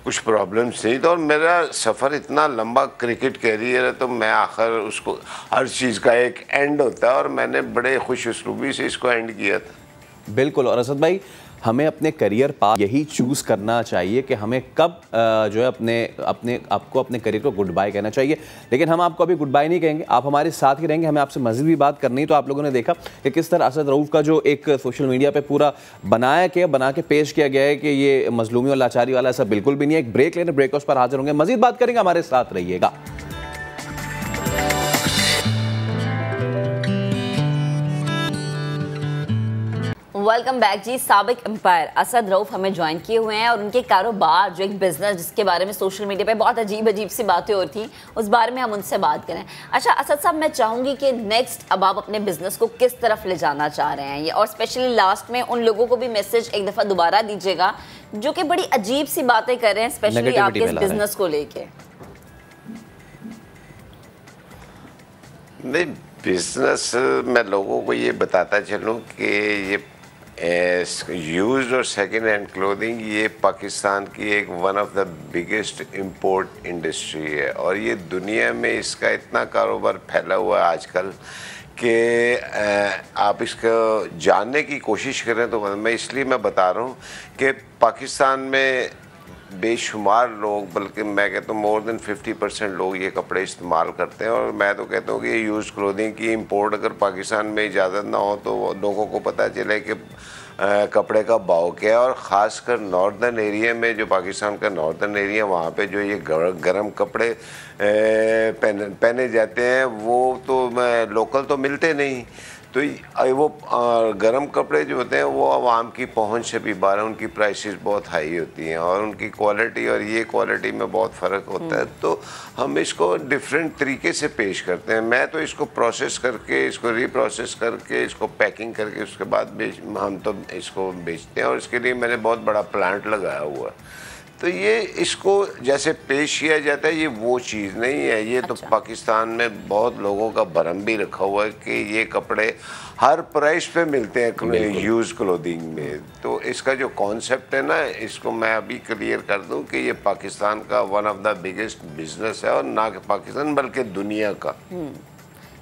कुछ प्रॉब्लम्स नहीं था और मेरा सफ़र इतना लंबा क्रिकेट कैरियर है, तो मैं आखिर उसको हर चीज़ का एक एंड होता है और मैंने बड़े खुश उसलूबी से इसको एंड किया था। बिल्कुल। और असद भाई, हमें अपने करियर पाथ यही चूज़ करना चाहिए कि हमें कब जो है आपको अपने करियर को गुड बाय कहना चाहिए। लेकिन हम आपको अभी गुड बाय नहीं कहेंगे, आप हमारे साथ ही रहेंगे, हमें आपसे मज़ीद भी बात करनी है। तो आप लोगों ने देखा कि किस तरह असद रऊफ़ का जो एक सोशल मीडिया पे पूरा बना के पेश किया गया है कि ये मजलूमी और लाचारी वाला ऐसा बिल्कुल भी नहीं है। एक ब्रेक लेने, ब्रेक उस पर हाजिर होंगे, मज़ीद बात करेंगे, हमारे साथ रहिएगा। वेलकम बैक जी। साबिक एम्पायर असद रऊफ हमें ज्वाइन किए हुए हैं और उनके कारोबार, जो एक बिजनेस जिसके बारे में सोशल मीडिया पे बहुत अजीब सी बातें हो रही थी, उस बारे में हम उनसे बात करें। अच्छा असद साहब, मैं चाहूँगी कि नेक्स्ट अब आप अपने बिजनेस को किस तरफ ले जाना चाह रहे हैं ये, और स्पेशली लास्ट में उन लोगों को भी मैसेज एक दफ़ा दोबारा दीजिएगा जो कि बड़ी अजीब सी बातें कर रहे हैं, स्पेशली आपके इस बिजनेस को लेके। नहीं, बिजनेस मैं लोगों को ये बताता चलूँ कि ये यूज्ड और सेकेंड हैंड क्लोथिंग ये पाकिस्तान की एक one of the biggest import industry है और ये दुनिया में इसका इतना कारोबार फैला हुआ है आजकल कि आप इसको जानने की कोशिश करें तो मैं इसलिए बता रहा हूँ कि पाकिस्तान में बेशुमार लोग, बल्कि मैं कहता हूँ मोर देन 50% लोग ये कपड़े इस्तेमाल करते हैं। और मैं तो कहता हूँ कि ये यूज़ क्लोथिंग की इंपोर्ट अगर पाकिस्तान में इजाज़त ना हो तो लोगों को पता चले कि कपड़े का भाव क्या है। और ख़ासकर नॉर्दर्न एरिया में, जो पाकिस्तान का नॉर्दर्न एरिया, वहाँ पे जो ये गर्म कपड़े पहने जाते हैं वो तो लोकल तो मिलते नहीं, तो वो गर्म कपड़े जो होते हैं वो आवाम की पहुंच से भी बाहर, उनकी प्राइसेस बहुत हाई होती हैं और उनकी क्वालिटी और ये क्वालिटी में बहुत फ़र्क होता है। तो हम इसको डिफरेंट तरीके से पेश करते हैं। मैं तो इसको प्रोसेस करके, इसको रीप्रोसेस करके, इसको पैकिंग करके उसके बाद हम तो इसको बेचते हैं और इसके लिए मैंने बहुत बड़ा प्लांट लगाया हुआ है। तो ये इसको जैसे पेश किया जाता है ये वो चीज़ नहीं है। ये तो पाकिस्तान में बहुत लोगों का भरम भी रखा हुआ है कि ये कपड़े हर प्राइस पे मिलते हैं यूज़ क्लोथिंग में। तो इसका जो कॉन्सेप्ट है ना, इसको मैं अभी क्लियर कर दूं कि ये पाकिस्तान का one of the biggest business है और ना कि पाकिस्तान बल्कि दुनिया का।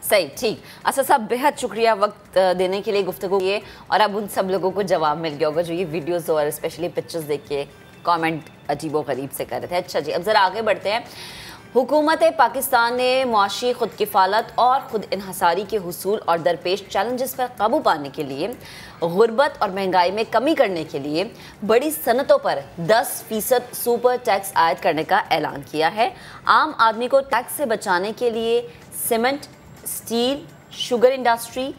सही, ठीक। असद साहब, बेहद शुक्रिया वक्त देने के लिए, गुफ्तगू किए, और अब उन सब लोगों को जवाब मिल गया होगा जो ये वीडियोज़ और स्पेशली पिक्चर्स देख के कमेंट अजीबो गरीब से कर रहे थे। अच्छा जी, अब ज़रा आगे बढ़ते हैं। हुकूमत पाकिस्तान ने मुआशी खुद किफ़ालत और ख़ुद इन्हसारी के हुसूल और दरपेश चैलेंजेस पर काबू पाने के लिए, गुर्बत और महंगाई में कमी करने के लिए बड़ी सनतों पर 10% सुपर टैक्स आयद करने का ऐलान किया है। आम आदमी को टैक्स से बचाने के लिए cement, steel, sugar industry,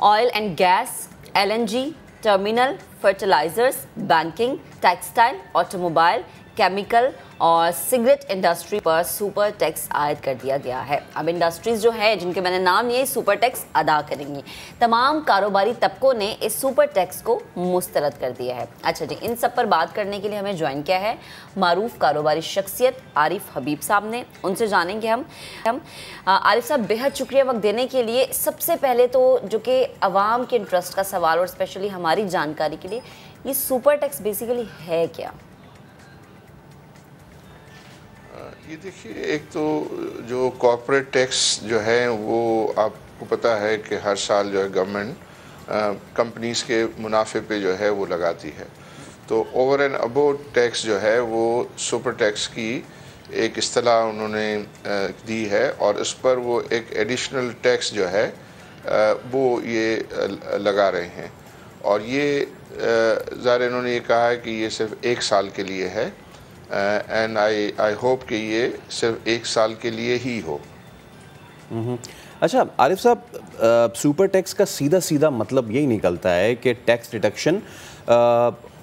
oil and gas, LNG, terminal, fertilisers, banking, textile, automobile, chemical और सिगरेट इंडस्ट्री पर सुपर टैक्स आयद कर दिया गया है। अब इंडस्ट्रीज जो है जिनके मैंने नाम लिए सुपर टैक्स अदा करेंगी। तमाम कारोबारी तबकों ने इस सुपर टैक्स को मुस्तरद कर दिया है। अच्छा जी, इन सब पर बात करने के लिए हमें ज्वाइन किया है मारूफ कारोबारी शख्सियत आरिफ हबीब साहब ने। उनसे जानेंगे हम आरिफ साहब, बेहद शुक्रिया वक्त देने के लिए। सबसे पहले तो जो कि अवाम के इंटरेस्ट का सवाल और स्पेशली हमारी जानकारी के लिए, ये सुपर टैक्स बेसिकली है क्या? ये देखिए, एक तो जो कॉर्पोरेट टैक्स जो है वो आपको पता है कि हर साल जो है गवर्नमेंट कंपनीज़ के मुनाफे पे जो है वो लगाती है। तो ओवर एंड अबोव टैक्स जो है वो सुपर टैक्स की एक इस्तिलाह उन्होंने दी है और इस पर वो एक एडिशनल टैक्स जो है वो ये लगा रहे हैं। और ये ज़ाहिर इन्होंने ये कहा है कि ये सिर्फ 1 साल के लिए है एंड आई होप कि ये सिर्फ 1 साल के लिए ही हो। अच्छा आरिफ साहब, सुपर टैक्स का सीधा सीधा मतलब यही निकलता है कि tax deduction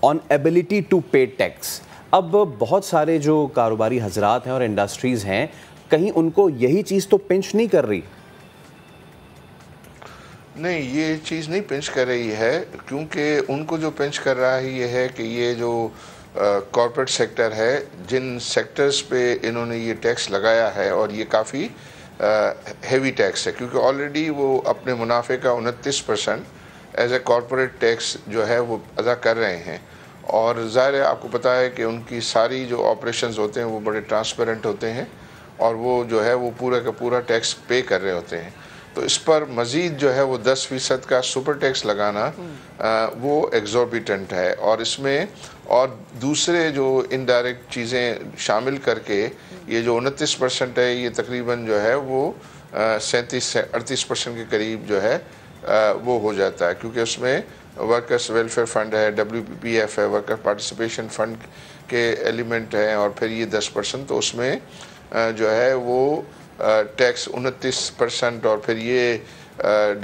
on ability to pay tax. अब बहुत सारे जो कारोबारी हजरात हैं और इंडस्ट्रीज़ हैं, कहीं उनको यही चीज़ तो पिंच नहीं कर रही? नहीं, ये चीज़ नहीं पिंच कर रही है, क्योंकि उनको जो पिंच कर रहा है ये है कि ये जो कॉर्पोरेट सेक्टर है, जिन सेक्टर्स पे इन्होंने ये टैक्स लगाया है और ये काफ़ी हेवी टैक्स है, क्योंकि ऑलरेडी वो अपने मुनाफे का 29% एज ए कॉरपोरेट टैक्स जो है वो अदा कर रहे हैं। और ज़ाहिर है आपको पता है कि उनकी सारी जो ऑपरेशंस होते हैं वो बड़े ट्रांसपेरेंट होते हैं और वो जो है वो पूरा का पूरा टैक्स पे कर रहे होते हैं। तो इस पर मज़ीद जो है वो 10% का सुपर टैक्स लगाना वो एग्जॉर्बिटेंट है। और इसमें और दूसरे जो इनडायरेक्ट चीज़ें शामिल करके ये जो 29% है ये तकरीबन जो है वो 37 से 38% के करीब जो है वो हो जाता है, क्योंकि उसमें वर्कर्स वेलफेयर फंड है, WPPF है, वर्कर पार्टिसिपेशन फंड के एलिमेंट हैं, और फिर ये 10%, तो उसमें जो है वो टैक्स 29% और फिर ये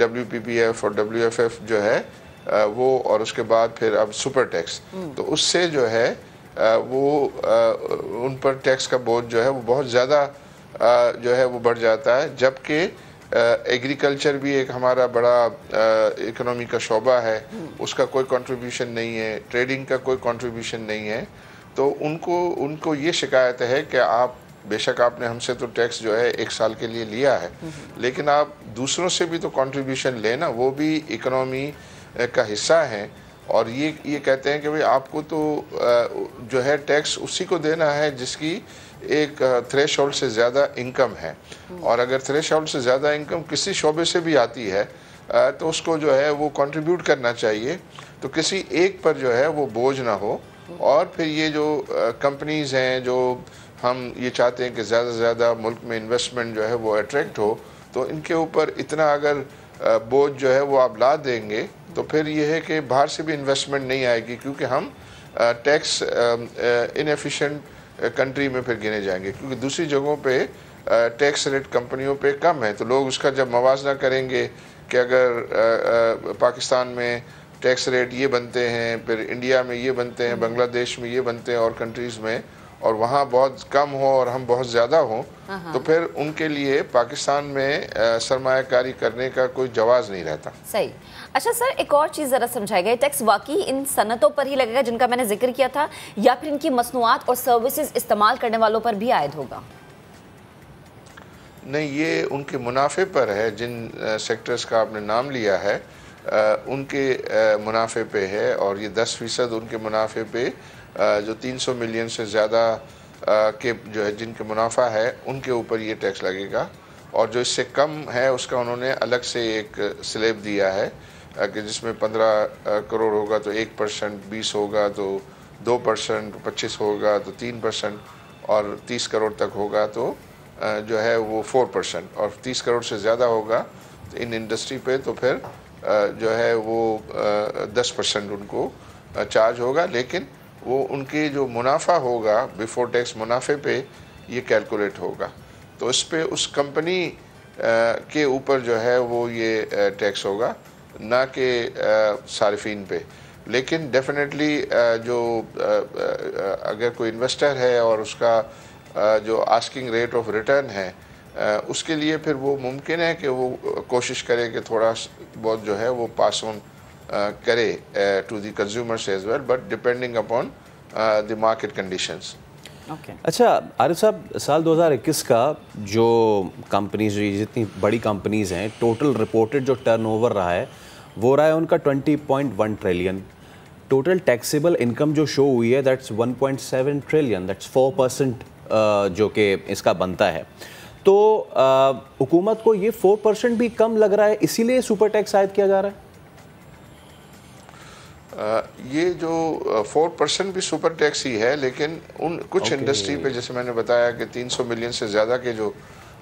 WPPF और WFF जो है वो, और उसके बाद फिर अब सुपर टैक्स, तो उससे जो है वो उन पर टैक्स का बोझ जो है वो बहुत ज़्यादा जो है वो बढ़ जाता है। जबकि एग्रीकल्चर भी एक हमारा बड़ा इकोनॉमी का शोबा है, उसका कोई कंट्रीब्यूशन नहीं है, ट्रेडिंग का कोई कंट्रीब्यूशन नहीं है। तो उनको ये शिकायत है कि आप बेशक आपने हमसे तो टैक्स जो है 1 साल के लिए लिया है, लेकिन आप दूसरों से भी तो कंट्रीब्यूशन लेना, वो भी इकोनॉमी का हिस्सा है। और ये कहते हैं कि भाई आपको तो जो है टैक्स उसी को देना है जिसकी एक थ्रेशोल्ड से ज़्यादा इनकम है, और अगर थ्रेशोल्ड से ज़्यादा इनकम किसी शोबे से भी आती है तो उसको जो है वो कंट्रीब्यूट करना चाहिए, तो किसी एक पर जो है वो बोझ ना हो। और फिर ये जो कंपनीज़ हैं जो हम ये चाहते हैं कि ज़्यादा से ज़्यादा मुल्क में इन्वेस्टमेंट जो है वो अट्रैक्ट हो, तो इनके ऊपर इतना अगर बोझ जो है वो आप ला देंगे तो फिर ये है कि बाहर से भी इन्वेस्टमेंट नहीं आएगी, क्योंकि हम टैक्स इनएफिशिएंट कंट्री में फिर गिने जाएंगे, क्योंकि दूसरी जगहों पे टैक्स रेट कंपनियों पे कम है। तो लोग उसका जब मवाजना करेंगे कि अगर पाकिस्तान में टैक्स रेट ये बनते हैं, फिर इंडिया में ये बनते हैं, बांग्लादेश में ये बनते हैं और कंट्रीज़ में, और वहाँ बहुत कम हो और हम बहुत ज़्यादा हों, तो फिर उनके लिए पाकिस्तान में सरमायाकारी करने का कोई जवाज़ नहीं रहता। सही। अच्छा सर, एक और चीज़ ज़रा समझाएगा, टैक्स वाकई इन सनतों पर ही लगेगा जिनका मैंने जिक्र किया था, या फिर इनकी मसनूआत और सर्विसेज इस्तेमाल करने वालों पर भी आयद होगा? नहीं, ये उनके मुनाफे पर है। जिन सेक्टर्स का आपने नाम लिया है उनके मुनाफे पे है, और ये 10% उनके मुनाफे पे जो 300 मिलियन से ज़्यादा के जो है जिनके मुनाफा है उनके ऊपर ये टैक्स लगेगा। और जो इससे कम है उसका उन्होंने अलग से एक स्लैब दिया है कि जिसमें 15 करोड़ होगा तो 1%, 20 होगा तो 2%, 25 होगा तो 3%, और 30 करोड़ तक होगा तो जो है वो 4%, और 30 करोड़ से ज़्यादा होगा तो इन इंडस्ट्री पे तो फिर जो है वो 10% उनको चार्ज होगा। लेकिन वो उनके जो मुनाफा होगा बिफोर टैक्स मुनाफे पे ये कैलकुलेट होगा, तो इस पे उस कंपनी के ऊपर जो है वो ये टैक्स होगा, ना कि सारिफीन पे। लेकिन डेफिनेटली जो अगर कोई इन्वेस्टर है और उसका जो आस्किंग रेट ऑफ रिटर्न है उसके लिए फिर वो मुमकिन है कि वो कोशिश करे कि थोड़ा बहुत जो है वो पास ऑन करे to the consumers as well, but depending upon the market conditions. अच्छा आरिफ साहब, साल 2021 का जो कंपनीज, जितनी बड़ी कंपनीज हैं, टोटल रिपोर्टेड जो टर्नओवर रहा है वो रहा है उनका 20.1 ट्रिलियन। टोटल टैक्सेबल इनकम जो शो हुई है दैट्स 1.7 ट्रिलियन, दैट्स 4% जो कि इसका बनता है। तो हुकूमत को ये 4% भी कम लग रहा है, इसीलिए सुपर टैक्स आयद किया जा रहा है। ये जो 4% भी सुपर टैक्स ही है, लेकिन उन कुछ इंडस्ट्री पे जैसे मैंने बताया कि 300 मिलियन से ज़्यादा के जो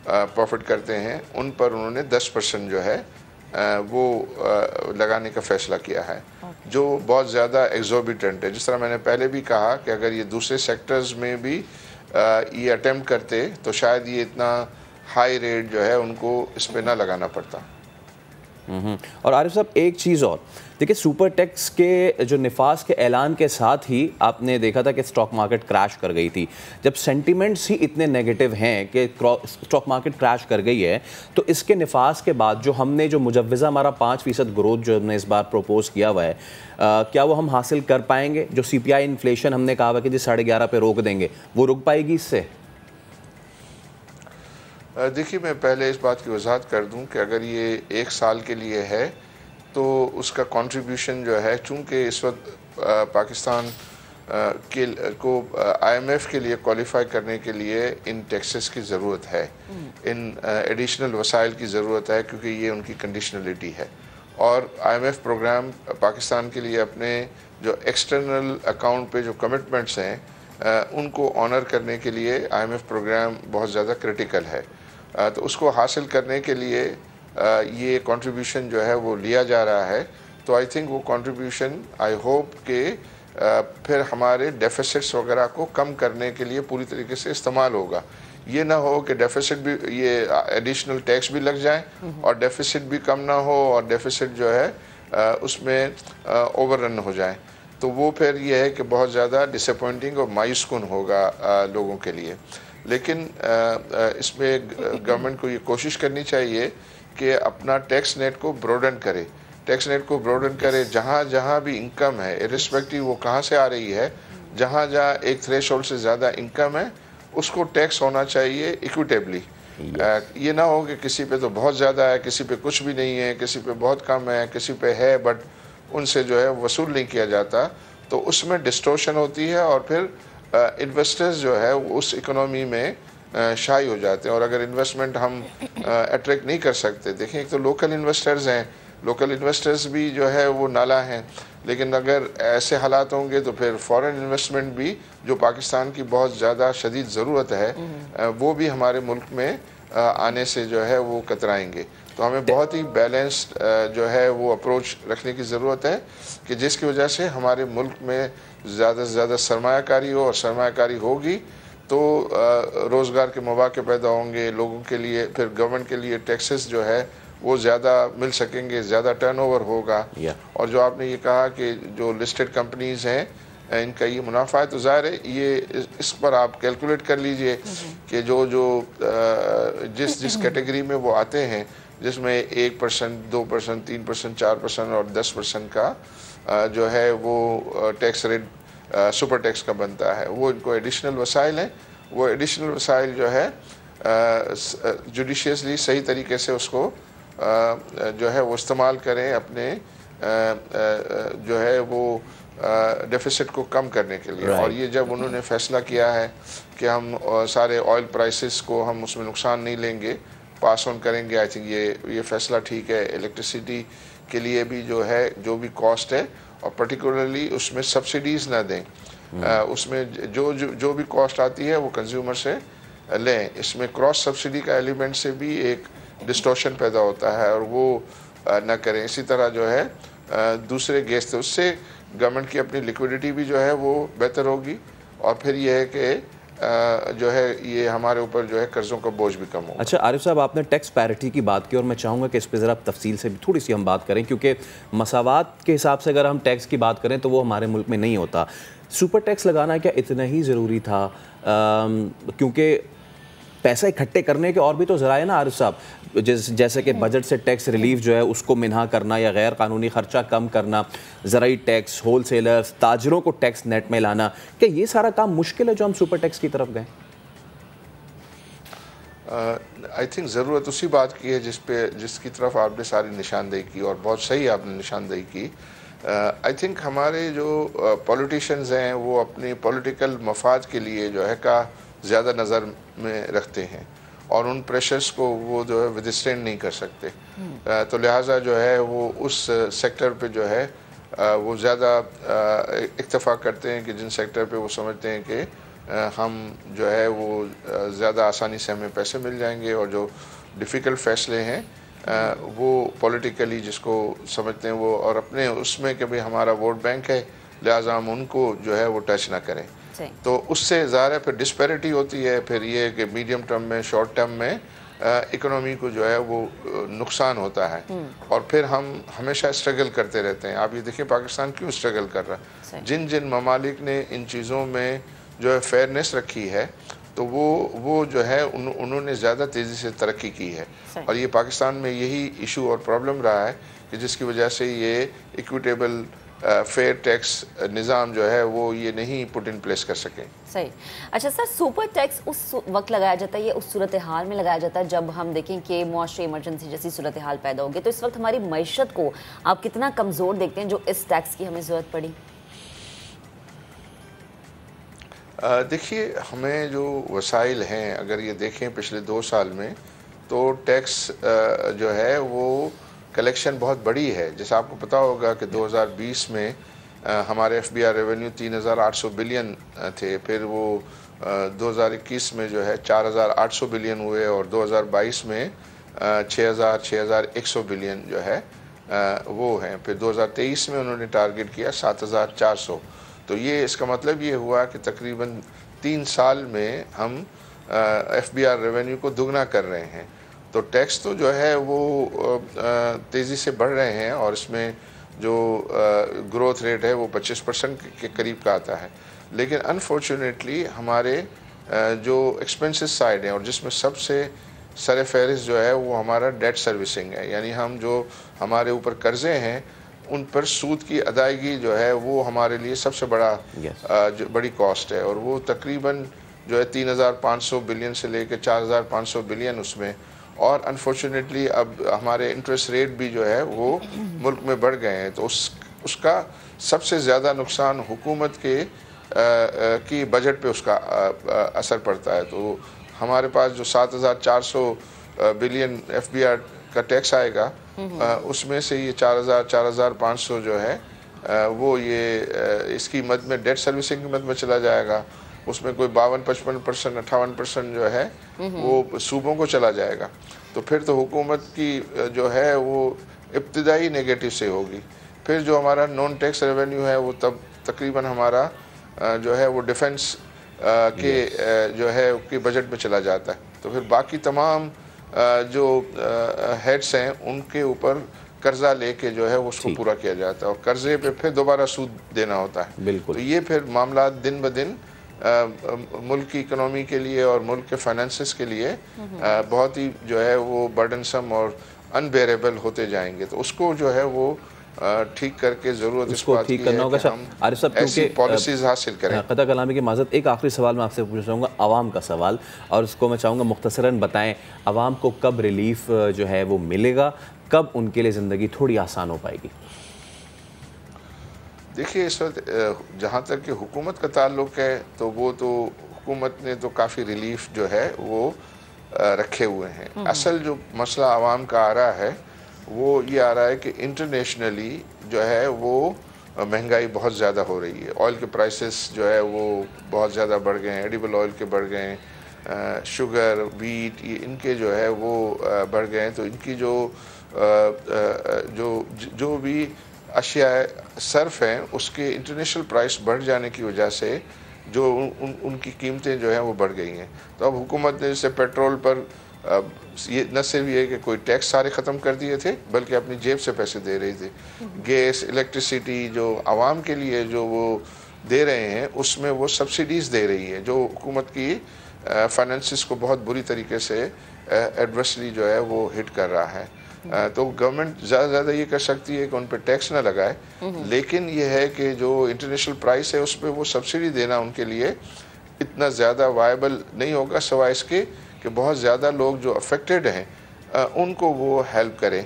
प्रॉफिट करते हैं उन पर उन्होंने 10% जो है वो लगाने का फैसला किया है, जो बहुत ज़्यादा एग्जॉर्बिटेंट है। जिस तरह मैंने पहले भी कहा कि अगर ये दूसरे सेक्टर्स में भी ये अटेम्प्ट करते तो शायद ये इतना हाई रेट जो है उनको इस पर ना लगाना पड़ता। और आरिफ साहब एक चीज़ और देखिए, सुपर टैक्स के जो निफाज के ऐलान के साथ ही आपने देखा था कि स्टॉक मार्केट क्रैश कर गई थी। जब सेंटिमेंट्स ही इतने नेगेटिव हैं कि स्टॉक मार्केट क्रैश कर गई है, तो इसके निफाज के बाद जो हमने जो मुजव्वज़ा हमारा 5% ग्रोथ जो हमने इस बार प्रपोज किया हुआ है, क्या वो हम हासिल कर पाएंगे? जो CPI इन्फ्लेशन हमने कहा हुआ कि जी 11.5 पे रोक देंगे, वो रुक पाएगी इससे? देखिए, मैं पहले इस बात की वजाहत कर दूं कि अगर ये 1 साल के लिए है तो उसका कंट्रीब्यूशन जो है, चूँकि इस वक्त पाकिस्तान को IMF के लिए क्वालिफाई करने के लिए इन टैक्सेस की ज़रूरत है, इन एडिशनल वसाइल की ज़रूरत है, क्योंकि ये उनकी कंडीशनलिटी है। और IMF प्रोग्राम पाकिस्तान के लिए अपने जो एक्सटर्नल अकाउंट पे जो कमिटमेंट्स हैं उनको ऑनर करने के लिए IMF प्रोग्राम बहुत ज़्यादा क्रिटिकल है। तो उसको हासिल करने के लिए ये कंट्रीब्यूशन जो है वो लिया जा रहा है। तो आई थिंक वो कंट्रीब्यूशन, आई होप कि फिर हमारे डेफिसिट्स वगैरह को कम करने के लिए पूरी तरीके से इस्तेमाल होगा। ये ना हो कि डेफिसिट भी, ये एडिशनल टैक्स भी लग जाए और डेफिसिट भी कम ना हो और डेफिसिट जो है उसमें ओवररन हो जाए, तो वो फिर ये है कि बहुत ज़्यादा डिसअपॉइंटिंग और मायूसकुन होगा लोगों के लिए। लेकिन इसमें गवर्नमेंट को ये कोशिश करनी चाहिए कि अपना टैक्स नेट को ब्रॉडन करे, टैक्स नेट को ब्रॉडन करे। जहाँ जहाँ भी इनकम है, इरिस्पेक्टिव वो कहाँ से आ रही है, जहाँ जहाँ एक थ्रेशोल्ड से ज़्यादा इनकम है उसको टैक्स होना चाहिए इक्विटेबली। ये ना हो कि किसी पे तो बहुत ज़्यादा है, किसी पे कुछ भी नहीं है, किसी पे बहुत कम है, किसी पे है बट उनसे जो है वसूल नहीं किया जाता, तो उसमें डिस्टोर्शन होती है और फिर इन्वेस्टर्स जो है उस इकोनॉमी में शाई हो जाते हैं। और अगर इन्वेस्टमेंट हम अट्रैक्ट नहीं कर सकते, देखिए एक तो लोकल इन्वेस्टर्स हैं, लोकल इन्वेस्टर्स भी जो है वो नाला हैं, लेकिन अगर ऐसे हालात होंगे तो फिर फॉरेन इन्वेस्टमेंट भी, जो पाकिस्तान की बहुत ज़्यादा शदीद ज़रूरत है, वो भी हमारे मुल्क में आने से जो है वो कतराएंगे। तो हमें बहुत ही बैलेंस्ड जो है वो अप्रोच रखने की ज़रूरत है कि जिसकी वजह से हमारे मुल्क में ज़्यादा से ज़्यादा सरमायाकारी हो, और सरमायाकारी होगी तो रोज़गार के मौके पैदा होंगे लोगों के लिए, फिर गवर्नमेंट के लिए टैक्सेस जो है वो ज़्यादा मिल सकेंगे, ज़्यादा टर्नओवर होगा। और जो आपने ये कहा कि जो लिस्टेड कंपनीज़ हैं इनका ये मुनाफा है, तो ज़ाहिर है ये इस पर आप कैलकुलेट कर लीजिए कि जो जिस कैटेगरी में वो आते हैं, जिसमें 1%, 2%, 3%, 4% और 10% का जो है वो टैक्स रेट सुपर टैक्स का बनता है, वो इनको एडिशनल वसाइल हैं। वो एडिशनल वसाइल जो है जुडिशियसली सही तरीके से उसको जो है वो इस्तेमाल करें अपने जो है वो डेफिसिट को कम करने के लिए। और ये जब उन्होंने फैसला किया है कि हम सारे ऑयल प्राइसेस को हम उसमें नुकसान नहीं लेंगे, पास ऑन करेंगे, आई थिंक ये फैसला ठीक है। इलेक्ट्रिसिटी के लिए भी जो है जो भी कॉस्ट है, और पर्टिकुलरली उसमें सब्सिडीज़ ना दें, उसमें जो भी कॉस्ट आती है वो कंज्यूमर से लें। इसमें क्रॉस सब्सिडी का एलिमेंट से भी एक डिस्टॉर्शन पैदा होता है और वो ना करें। इसी तरह जो है दूसरे गैस, तो उससे गवर्नमेंट की अपनी लिक्विडिटी भी जो है वो बेहतर होगी, और फिर ये है कि जो है ये हमारे ऊपर जो है कर्जों का बोझ भी कम होगा। अच्छा आरिफ साहब, आपने टैक्स पैरिटी की बात की और मैं चाहूँगा कि इस पर ज़रा तफसील से भी थोड़ी सी हम बात करें, क्योंकि मसावात के हिसाब से अगर हम टैक्स की बात करें तो वो हमारे मुल्क में नहीं होता। सुपर टैक्स लगाना क्या इतना ही ज़रूरी था? क्योंकि पैसा इकट्ठे करने के और भी तो ज़राए ना आरिफ साहब, जैसे कि बजट से टैक्स रिलीफ जो है उसको मिन्हा करना या गैर कानूनी खर्चा कम करना, ज़राई टैक्स, होल सेलर्स, ताजरों को टैक्स नेट में लाना, क्या ये सारा काम मुश्किल है जो हम सुपर टैक्स की तरफ गए? आई थिंक ज़रूरत उसी बात की है जिसकी तरफ आपने सारी निशानदेही की, और बहुत सही आपने निशानदेही की। आई थिंक हमारे जो पॉलिटिशियंस हैं वो अपनी पॉलिटिकल मफाद के लिए जो है का ज़्यादा नज़र में रखते हैं, और उन प्रेशर्स को वो जो है विदस्टैंड नहीं कर सकते। तो लिहाजा जो है वो उस सेक्टर पे जो है वो ज़्यादा इक्तफ़ा करते हैं कि जिन सेक्टर पे वो समझते हैं कि हम जो है वो ज़्यादा आसानी से हमें पैसे मिल जाएंगे, और जो डिफ़िकल्ट फ़ैसले हैं वो पॉलिटिकली जिसको समझते हैं वो, और अपने उसमें कि भाई हमारा वोट बैंक है लिहाजा हम उनको जो है वो टच ना करें। तो उससे ज़ाहिर है फिर डिस्पैरिटी होती है, फिर ये कि मीडियम टर्म में, शॉर्ट टर्म में इकोनॉमी को जो है वो नुकसान होता है, और फिर हम हमेशा स्ट्रगल करते रहते हैं। आप ये देखिए पाकिस्तान क्यों स्ट्रगल कर रहा है, जिन ममालिक ने इन चीज़ों में जो है फेयरनेस रखी है, तो वो जो है उन्होंने ज़्यादा तेज़ी से तरक्की की है। और ये पाकिस्तान में यही इशू और प्रॉब्लम रहा है कि जिसकी वजह से ये इक्विटेबल फेयर टैक्स निज़ाम जो है वो ये नहीं पुट इन प्लेस कर सकें। सही। अच्छा सर, सुपर टैक्स उस वक्त लगाया जाता है, ये उस सूरत हाल में लगाया जाता है जब हम देखें कि मुआशरी इमरजेंसी जैसी सूरत हाल पैदा होगी, तो इस वक्त हमारी मईशत को आप कितना कमज़ोर देखते हैं जो इस टैक्स की हमें ज़रूरत पड़ी? देखिए, हमें जो वसाइल हैं अगर ये देखें पिछले 2 साल में, तो टैक्स जो है वो कलेक्शन बहुत बड़ी है। जैसे आपको पता होगा कि 2020 में हमारे FBI रेवेन्यू 3,800 बिलियन थे, फिर वो 2021 में जो है 4,800 बिलियन हुए और 2022 में 6,100 बिलियन जो है वो हैं। फिर 2023 में उन्होंने टारगेट किया 7,400। तो ये इसका मतलब ये हुआ कि तकरीबन 3 साल में हम FBI रेवेन्यू को दुगना कर रहे हैं। तो टैक्स तो जो है वो तेज़ी से बढ़ रहे हैं और इसमें जो ग्रोथ रेट है वो 25% के करीब का आता है। लेकिन अनफॉर्चुनेटली हमारे जो एक्सपेंसेस साइड है और जिसमें सबसे सर फहरिस्त जो है वो हमारा डेट सर्विसिंग है, यानी हम जो हमारे ऊपर कर्जे हैं उन पर सूद की अदायगी जो है वो हमारे लिए सबसे बड़ी कॉस्ट है और वो तकरीबन जो है 3,500 बिलियन से लेकर 4,500 बिलियन उसमें। और अनफॉर्चुनेटली अब हमारे इंटरेस्ट रेट भी जो है वो मुल्क में बढ़ गए हैं, तो उसका सबसे ज़्यादा नुकसान हुकूमत के की बजट पे उसका असर पड़ता है। तो हमारे पास जो 7,400 बिलियन FBI का टैक्स आएगा उसमें से ये 4,500 जो है वो ये इसकी मद में डेट सर्विसिंग की मद में चला जाएगा। उसमें कोई 52-55%, 58% जो है वो सूबों को चला जाएगा। तो फिर तो हुकूमत की जो है वो इब्तिदाई नेगेटिव से होगी। फिर जो हमारा नॉन टैक्स रेवेन्यू है वो तब तकरीबन हमारा जो है वो डिफेंस के जो है उसके बजट में चला जाता है। तो फिर बाकी तमाम जो हेड्स हैं उनके ऊपर कर्जा लेके जो है उसको पूरा किया जाता है और कर्जे पे फिर दोबारा सूद देना होता है। बिल्कुल। तो ये फिर मामला दिन ब दिन मुल्क की इकोनॉमी के लिए और मुल्क के फाइनेंसेस के लिए बहुत ही जो है वो बर्डनसम और अनबेरेबल होते जाएंगे। तो उसको जो है वो ठीक करके ज़रूरत इस बात की है कि हम ऐसी पॉलिसीज़ हासिल करें। क़ता कलामी की माज़रत, एक आखिरी सवाल मैं आपसे पूछना चाहूँगा, आवाम का सवाल, और उसको मैं चाहूँगा मुख्तसरन बताएं, आवाम को कब रिलीफ जो है वो मिलेगा, कब उनके लिए ज़िंदगी थोड़ी आसान हो पाएगी? देखिए, इस वक्त जहाँ तक कि हुकूमत का ताल्लुक़ है तो वो तो हुकूमत ने तो काफ़ी रिलीफ जो है वो रखे हुए हैं। असल जो मसला आवाम का आ रहा है वो ये आ रहा है कि इंटरनेशनली जो है वो महंगाई बहुत ज़्यादा हो रही है। ऑयल के प्राइसेस जो है वो बहुत ज़्यादा बढ़ गए हैं, एडिबल ऑयल के बढ़ गए हैं, शुगर, व्हीट, ये इनके जो है वो बढ़ गए हैं। तो इनकी जो भी अशिया सर्फ हैं उसके इंटरनेशनल प्राइस बढ़ जाने की वजह से जो उनकी कीमतें जो हैं वो बढ़ गई हैं। तो अब हुकूमत ने जैसे पेट्रोल पर ये न सिर्फ ये कि कोई टैक्स सारे ख़त्म कर दिए थे बल्कि अपनी जेब से पैसे दे रही थी। गैस, इलेक्ट्रिसिटी जो आवाम के लिए जो वो दे रहे हैं उसमें वो सब्सिडीज़ दे रही है, जो हुकूमत की फाइनेंसिस को बहुत बुरी तरीके से एडवर्सली जो है वो हिट कर रहा है। तो गवर्नमेंट ज़्यादा से ज़्यादा ये कर सकती है कि उन पर टैक्स ना लगाए, लेकिन ये है कि जो इंटरनेशनल प्राइस है उस पर वो सब्सिडी देना उनके लिए इतना ज़्यादा वायबल नहीं होगा, सिवाय इसके कि बहुत ज़्यादा लोग जो अफेक्टेड हैं उनको वो हेल्प करें।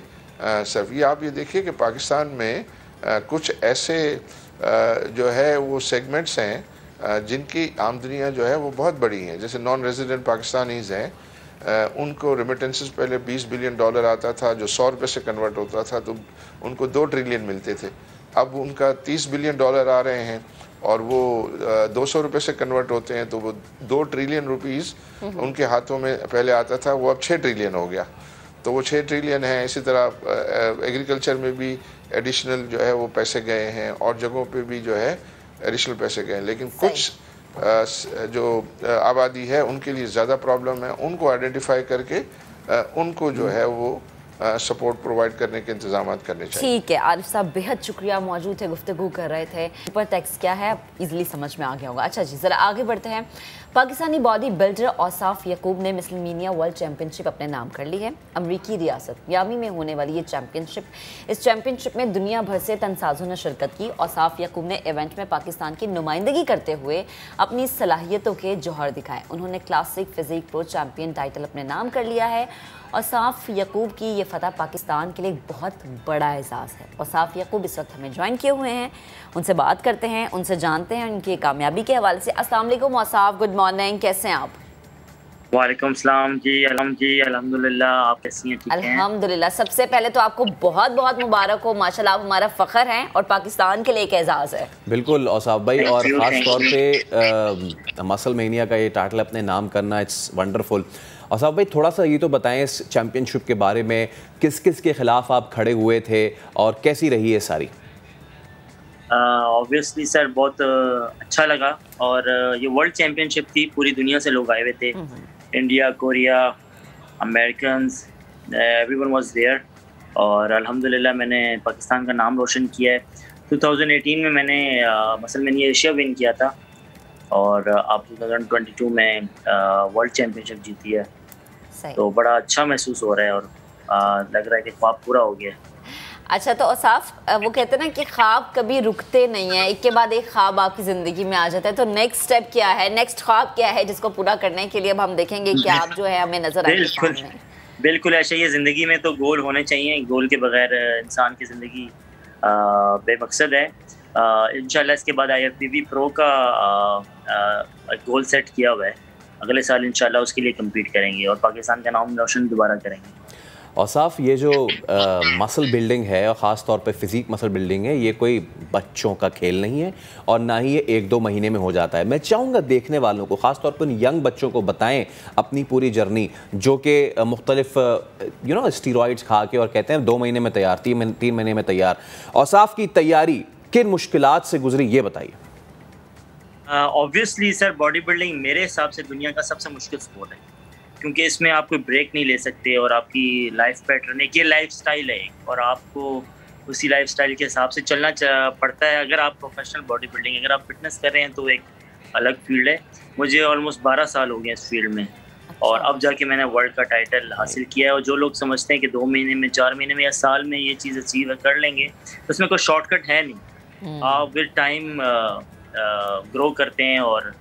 सिर्फ ये आप ये देखिए कि पाकिस्तान में कुछ ऐसे जो है वो सेगमेंट्स हैं जिनकी आमदनियाँ जो है वो बहुत बड़ी हैं। जैसे नॉन रेजिडेंट पाकिस्तानीज़ हैं, उनको रेमिटेंसेस पहले $20 बिलियन आता था जो 100 रुपये से कन्वर्ट होता था, तो उनको 2 ट्रिलियन मिलते थे। अब उनका $30 बिलियन आ रहे हैं और वो 200 रुपये से कन्वर्ट होते हैं, तो वो 2 ट्रिलियन रुपीज़ उनके हाथों में पहले आता था, वो अब 6 ट्रिलियन हो गया। तो वो 6 ट्रिलियन है। इसी तरह एग्रीकल्चर में भी एडिशनल जो है वो पैसे गए हैं और जगहों पे भी जो है एडिशनल पैसे गए हैं। लेकिन कुछ जो आबादी है उनके लिए ज़्यादा प्रॉब्लम है, उनको आइडेंटिफाई करके उनको जो है वो सपोर्ट प्रोवाइड करने के इंतजाम करने चाहिए। ठीक है आरिफ साहब, बेहद शुक्रिया, मौजूद थे, गुफ्तगू कर रहे थे। ऊपर टेक्स्ट क्या है इजीली समझ में आ गया होगा। अच्छा जी, ज़रा आगे बढ़ते हैं। पाकिस्तानी बॉडी बिल्डर औसाफ यकूब ने मिसलमीनिया वर्ल्ड चैंपियनशिप अपने नाम कर ली है। अमरीकी रियासत मियामी में होने वाली ये चैंपियनशिप, इस चैंपियनशिप में दुनिया भर से तनसाज़ों ने शिरकत की। औसाफ यकूब ने इवेंट में पाकिस्तान की नुमाइंदगी करते हुए अपनी सलाहियतों के जौहर दिखाए। उन्होंने classic physique pro champion title अपने नाम कर लिया है। औसाफ यकूब की ये फतह पाकिस्तान के लिए एक बहुत बड़ा एजाज़ है। औसाफ यकूब इस वक्त हमें ज्वाइन किए हुए हैं, उनसे बात करते हैं, उनसे जानते हैं उनकी कामयाबी के हवाले से। अस्सलाम वालेकुम औसाफ, गुड मॉर्निंग, कैसे हैं आप? वालेकुम सलाम जी, अल्हम्दुलिल्लाह, आप कैसी हैं? ठीक हैं अल्हम्दुलिल्लाह। सबसे पहले तो आपको बहुत बहुत मुबारक हो, माशाल्लाह आप हमारा फ़ख्र हैं और पाकिस्तान के लिए एक एजाज़ है। बिल्कुल औसाफ भाई, और ख़ास तौर पे मसल मेनिया का ये टाइटल अपने नाम करना, इट्स वंडरफुल। औसाफ भाई थोड़ा सा ये तो बताएं इस चैम्पियनशिप के बारे में, किस किस के खिलाफ आप खड़े हुए थे और कैसी रही है सारी? ऑब्वियसली सर बहुत अच्छा लगा, और ये वर्ल्ड चैम्पियनशिप थी, पूरी दुनिया से लोग आए हुए थे, India, Korea, Americans, everyone was there, और अल्हम्दुलिल्लाह मैंने पाकिस्तान का नाम रोशन किया है। 2018 में मैंने मसलमेनिया एशिया विन किया था, और अब 2022 में वर्ल्ड चैम्पियनशिप जीती है, तो बड़ा अच्छा महसूस हो रहा है और लग रहा है कि ख्वाब पूरा हो गया। अच्छा, तो औसाफ वो कहते हैं ना कि ख्वाब कभी रुकते नहीं है, एक के बाद एक ख्वाब आपकी ज़िंदगी में आ जाता है, तो नेक्स्ट स्टेप क्या है, नेक्स्ट ख्वाब क्या है जिसको पूरा करने के लिए अब हम देखेंगे कि आप जो है हमें नजर आएंगे? बिल्कुल ऐसा ही है, ज़िंदगी में तो गोल होने चाहिए, गोल के बगैर इंसान की ज़िंदगी बेमकसद है। इंशाल्लाह इसके बाद IFBB प्रो का गोल सेट किया हुआ है, अगले साल इंशाल्लाह उसके लिए कम्पीट करेंगे और पाकिस्तान का नाम रोशन दोबारा करेंगे। और साफ ये जो मसल बिल्डिंग है और ख़ास तौर पे फिज़िक मसल बिल्डिंग है, ये कोई बच्चों का खेल नहीं है और ना ही ये 1-2 महीने में हो जाता है। मैं चाहूँगा देखने वालों को, ख़ास तौर पर उन यंग बच्चों को बताएं अपनी पूरी जर्नी, जो कि मुख्तलिफ स्टीरॉइड्स खा के और कहते हैं 2 महीने में तैयार, 3 महीने में तैयार। और साफ की तैयारी किन मुश्किलात से गुजरी, ये बताइए। ऑब्वियसली सर बॉडी बिल्डिंग मेरे हिसाब से दुनिया का सबसे मुश्किल स्पोर्ट है, क्योंकि इसमें आप कोई ब्रेक नहीं ले सकते और आपकी लाइफ पैटर्न एक ये लाइफ स्टाइल है और आपको उसी लाइफ स्टाइल के हिसाब से चलना पड़ता है। अगर आप प्रोफेशनल बॉडी बिल्डिंग, अगर आप फिटनेस कर रहे हैं तो एक अलग फील्ड है। मुझे ऑलमोस्ट 12 साल हो गए इस फील्ड में और अब जाके मैंने वर्ल्ड का टाइटल हासिल किया है। और जो लोग समझते हैं कि 2 महीने में, 4 महीने में या साल में ये चीज़ अचीव कर लेंगे, तो उसमें कोई शॉर्टकट है नहीं। आप विद टाइम ग्रो करते हैं और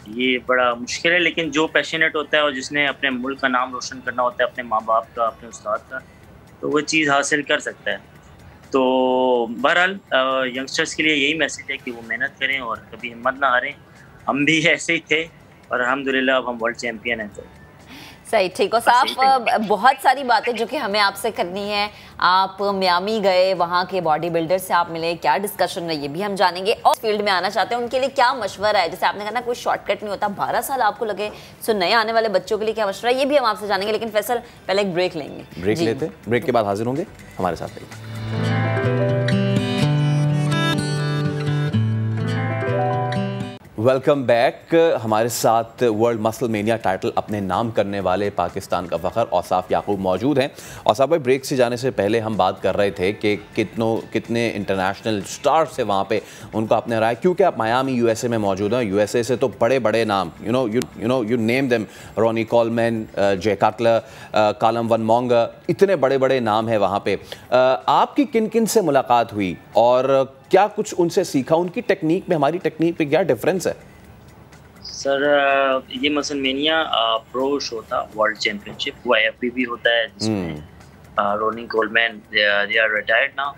ये बड़ा मुश्किल है, लेकिन जो पैशनेट होता है और जिसने अपने मुल्क का नाम रोशन करना होता है, अपने माँ बाप का, अपने उस्ताद का, तो वो चीज़ हासिल कर सकता है। तो बहरहाल यंगस्टर्स के लिए यही मैसेज है कि वो मेहनत करें और कभी हिम्मत ना हारें। हम भी ऐसे ही थे और अल्हम्दुलिल्लाह अब हम वर्ल्ड चैम्पियन हैं। तो सही, ठीक। और साहब बहुत सारी बातें जो कि हमें आपसे करनी है। आप मियामी गए, वहाँ के बॉडी बिल्डर से आप मिले, क्या डिस्कशन रही, ये भी हम जानेंगे। और फील्ड में आना चाहते हैं उनके लिए क्या मशवरा है, जैसे आपने कहा ना कोई शॉर्टकट नहीं होता, 12 साल आपको लगे, सो नए आने वाले बच्चों के लिए क्या मशवरा है, ये भी हम आपसे जानेंगे। लेकिन फैसल पहले एक ब्रेक लेंगे। ब्रेक लेते, ब्रेक के बाद हाजिर होंगे, हमारे साथ रहिए। Welcome back. हमारे साथ वर्ल्ड मसल मेनिया टाइटल अपने नाम करने वाले पाकिस्तान का फ़ख्र औसाफ याकूब मौजूद हैं। औसाफ भाई, ब्रेक से जाने से पहले हम बात कर रहे थे कि कितने इंटरनेशनल स्टार्स है वहाँ पे, उनको आपने हराया, क्योंकि आप मियामी USA में मौजूद हैं। USA से तो बड़े बड़े नाम, you name them, Ronnie Coleman, Jay Cutler, Calum von मोंगा, इतने बड़े बड़े नाम हैं वहाँ पे। आपकी किन किन से मुलाकात हुई और क्या कुछ उनसे सीखा, उनकी टेक्निक में हमारी टेक्निक पे क्या डिफरेंस है? सर ये मसलमेनिया प्रो शो था, वर्ल्ड चैम्पियनशिप, वो IFBB होता है जिसमें Ronnie Coleman they are retired now,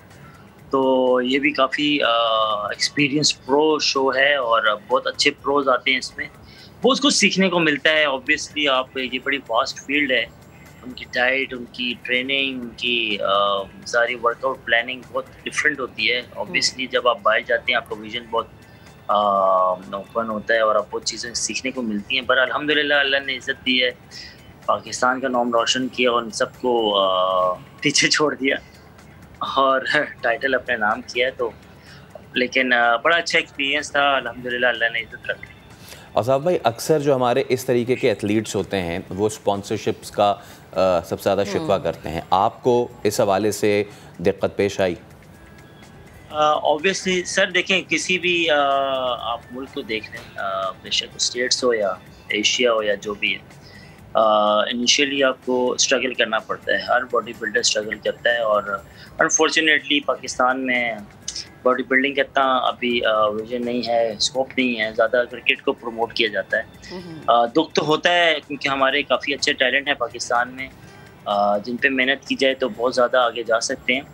तो ये भी काफ़ी एक्सपीरियंस प्रो शो है और बहुत अच्छे प्रोज आते हैं इसमें, बहुत कुछ सीखने को मिलता है। ऑब्वियसली आप, ये बड़ी फास्ट फील्ड है, उनकी डाइट, उनकी ट्रेनिंग, उनकी सारी वर्कआउट प्लानिंग बहुत डिफरेंट होती है। ऑब्वियसली जब आप बाहर जाते हैं आपका विजन बहुत ओपन होता है और आप बहुत चीज़ें सीखने को मिलती हैं। पर अल्हम्दुलिल्लाह अल्लाह ने इज़्ज़त दी है, पाकिस्तान का नाम रोशन किया और उन सबको पीछे छोड़ दिया और टाइटल अपने नाम किया है। तो लेकिन बड़ा अच्छा एक्सपीरियंस था, अल्हम्दुलिल्लाह अल्लाह ने इज़्ज़त रखी। और साहब भाई, अक्सर जो हमारे इस तरीके के एथलीट्स होते हैं वो स्पॉन्सरशिप्स का सबसे ज़्यादा शिकवा करते हैं। आपको इस हवाले से दिक्कत पेश आई? ऑब्वियसली सर, देखें किसी भी आप मुल्क को देख लें, बेशक स्टेट्स हो या एशिया हो या जो भी है, इनिशियली आपको स्ट्रगल करना पड़ता है। हर बॉडी बिल्डर स्ट्रगल करता है और अनफॉर्चुनेटली पाकिस्तान में बॉडी बिल्डिंग का इतना अभी विजन नहीं है, स्कोप नहीं है, ज़्यादा क्रिकेट को प्रमोट किया जाता है। दुख तो होता है क्योंकि हमारे काफ़ी अच्छे टैलेंट हैं पाकिस्तान में, जिन पे मेहनत की जाए तो बहुत ज़्यादा आगे जा सकते हैं।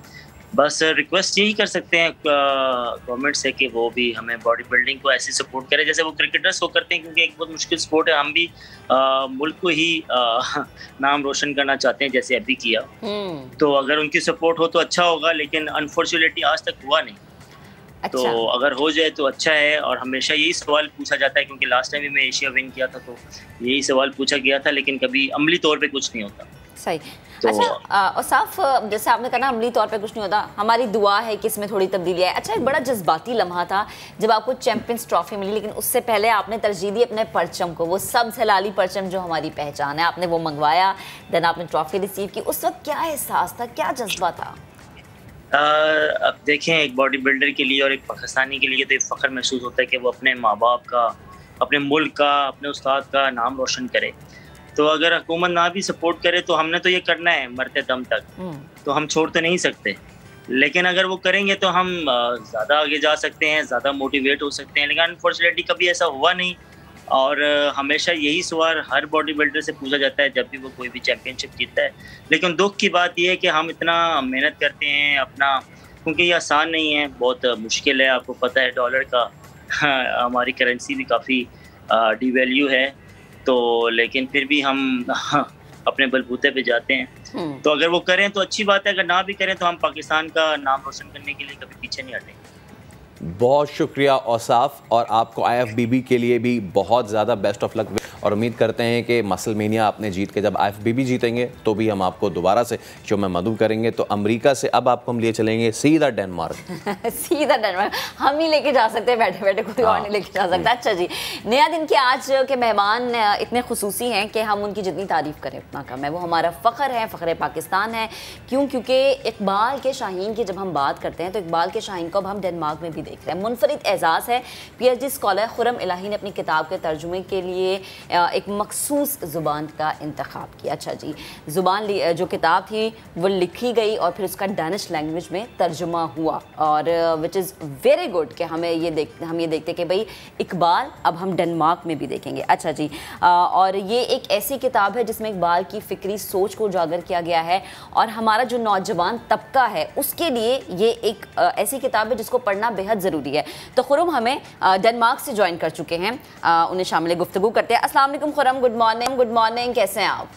बस रिक्वेस्ट यही कर सकते हैं गवर्नमेंट से कि वो भी हमें बॉडी बिल्डिंग को ऐसे सपोर्ट करे जैसे वो क्रिकेटर्स को करते हैं, क्योंकि एक बहुत मुश्किल स्पोर्ट है। हम भी मुल्क को ही नाम रोशन करना चाहते हैं जैसे अभी किया, तो अगर उनकी सपोर्ट हो तो अच्छा होगा, लेकिन अनफॉर्चुनेटली आज तक हुआ नहीं। तो अगर हो जाए तो अच्छा है। और हमेशा यही सवाल पूछा जाता है, क्योंकि लास्ट टाइम भी मैं एशिया विन किया था तो यही सवाल पूछा गया था, लेकिन कभी अमली तौर पे कुछ नहीं होता। सही। तो अच्छा, और साफ जैसे आपने कहा ना अमली तौर पे कुछ नहीं होता, हमारी दुआ है कि इसमें थोड़ी तब्दीली आए। अच्छा, एक बड़ा जज्बाती लम्हा था जब आपको चैंपियंस ट्रॉफी मिली, लेकिन उससे पहले आपने तरजीह दी अपने परचम को, वो सब हिलाली परचम जो हमारी पहचान है, आपने वो मंगवाया, देन आपने ट्रॉफी रिसीव की। उस वक्त क्या एहसास था, क्या जज्बा था? अब देखें, एक बॉडी बिल्डर के लिए और एक पाकिस्तानी के लिए तो एक फ़ख्र महसूस होता है कि वो अपने माँ बाप का, अपने मुल्क का, अपने उस्ताद का नाम रोशन करे। तो अगर हुकूमत ना भी सपोर्ट करे तो हमने तो ये करना है मरते दम तक, तो हम छोड़ तो नहीं सकते। लेकिन अगर वो करेंगे तो हम ज़्यादा आगे जा सकते हैं, ज़्यादा मोटिवेट हो सकते हैं। लेकिन अनफॉर्चुनेटली कभी ऐसा हुआ नहीं, और हमेशा यही सवाल हर बॉडी बिल्डर से पूछा जाता है जब भी वो कोई भी चैम्पियनशिप जीतता है। लेकिन दुख की बात यह है कि हम इतना मेहनत करते हैं अपना, क्योंकि ये आसान नहीं है, बहुत मुश्किल है। आपको पता है डॉलर का हमारी करेंसी भी काफ़ी डिवैल्यू है, तो लेकिन फिर भी हम अपने बलबूते पे जाते हैं। तो अगर वो करें तो अच्छी बात है, अगर ना भी करें तो हम पाकिस्तान का नाम रोशन करने के लिए कभी पीछे नहीं हटेंगे। बहुत शुक्रिया औसाफ, और आपको IFBB के लिए भी बहुत ज़्यादा बेस्ट ऑफ लक, और उम्मीद करते हैं कि मसलमेनिया आपने जीत के जब IFBB जीतेंगे तो भी हम आपको दोबारा से शो में मदद करेंगे। तो अमेरिका से अब आपको हम लिए चलेंगे सीधा डेनमार्क। सीधा डेनमार्क हम ही लेके जा सकते हैं, बैठे बैठे कोई और नहीं लेके जा सकता। अच्छा जी, नया दिन के आज के मेहमान इतने खुसूसी हैं कि हम उनकी जितनी तारीफ़ करें उतना कम है। वो हमारा फ़ख्र है, फ़ख्र पाकिस्तान है। क्यों? क्योंकि इकबाल के शाहीन की जब हम बात करते हैं तो इकबाल के शाहीन को अब हम डेनमार्क में भी देख रहे हैं। मुनफरिद एजाज़ है। PhD स्कॉलर खुरम इलाही ने अपनी किताब के तर्जुमे के लिए एक मखसूस ज़ुबान का इंतखाब किया। अच्छा जी, ज़ुबान जो किताब थी वो लिखी गई और फिर उसका डैनिश लैंग्वेज में तर्जुमा हुआ, और विच इज़ वेरी गुड कि हम ये देखते कि भाई इकबाल अब हम डेनमार्क में भी देखेंगे। अच्छा जी, और ये एक ऐसी किताब है जिसमें इकबाल की फ़िक्री सोच को उजागर किया गया है, और हमारा जो नौजवान तबका है उसके लिए ये एक ऐसी किताब है जिसको पढ़ना बेहद ज़रूरी है। तो खुरम हमें डेनमार्क से ज्वाइन कर चुके हैं, उन्हें शामिल गुफ्तगू करते हैं। अस्सलाम वालेकुम Khurram, good morning. Good morning, कैसे हैं आप?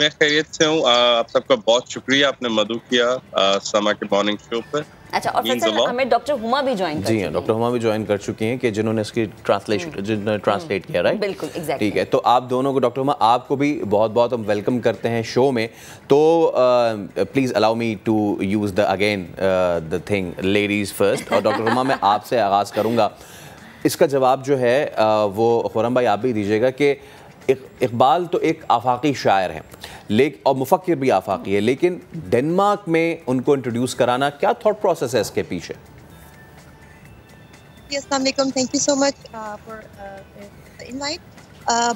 मैं खैरियत से हूँ। आप सबका बहुत शुक्रिया, आपने मदद किया समा के मॉर्निंग शो पर। अच्छा, और फिर हमें डॉक्टर हुमा भी ज्वाइन कर जी हाँ, डॉक्टर हुमा भी ज्वाइन कर चुकी हैं कि जिन्होंने इसकी ट्रांसलेट किया, राइट? बिल्कुल, एग्जैक्टली। ठीक है, तो आप दोनों को, डॉक्टर हुमा आपको भी बहुत बहुत हम वेलकम करते हैं शो में। तो please allow me to use the thing ladies first. और डॉक्टर हुमा मैं आपसे आगाज़ करूँगा, इसका जवाब जो है वो खुरम भाई आप भी दीजिएगा कि इकबाल तो एक आफाकी शायर है और मुफक्किर भी आफाकी है, लेकिन डेनमार्क में उनको इंट्रोड्यूस कराना, क्या थॉट प्रोसेस है इसके पीछे? अस्सलाम वालेकुम, thank you so much for the invite.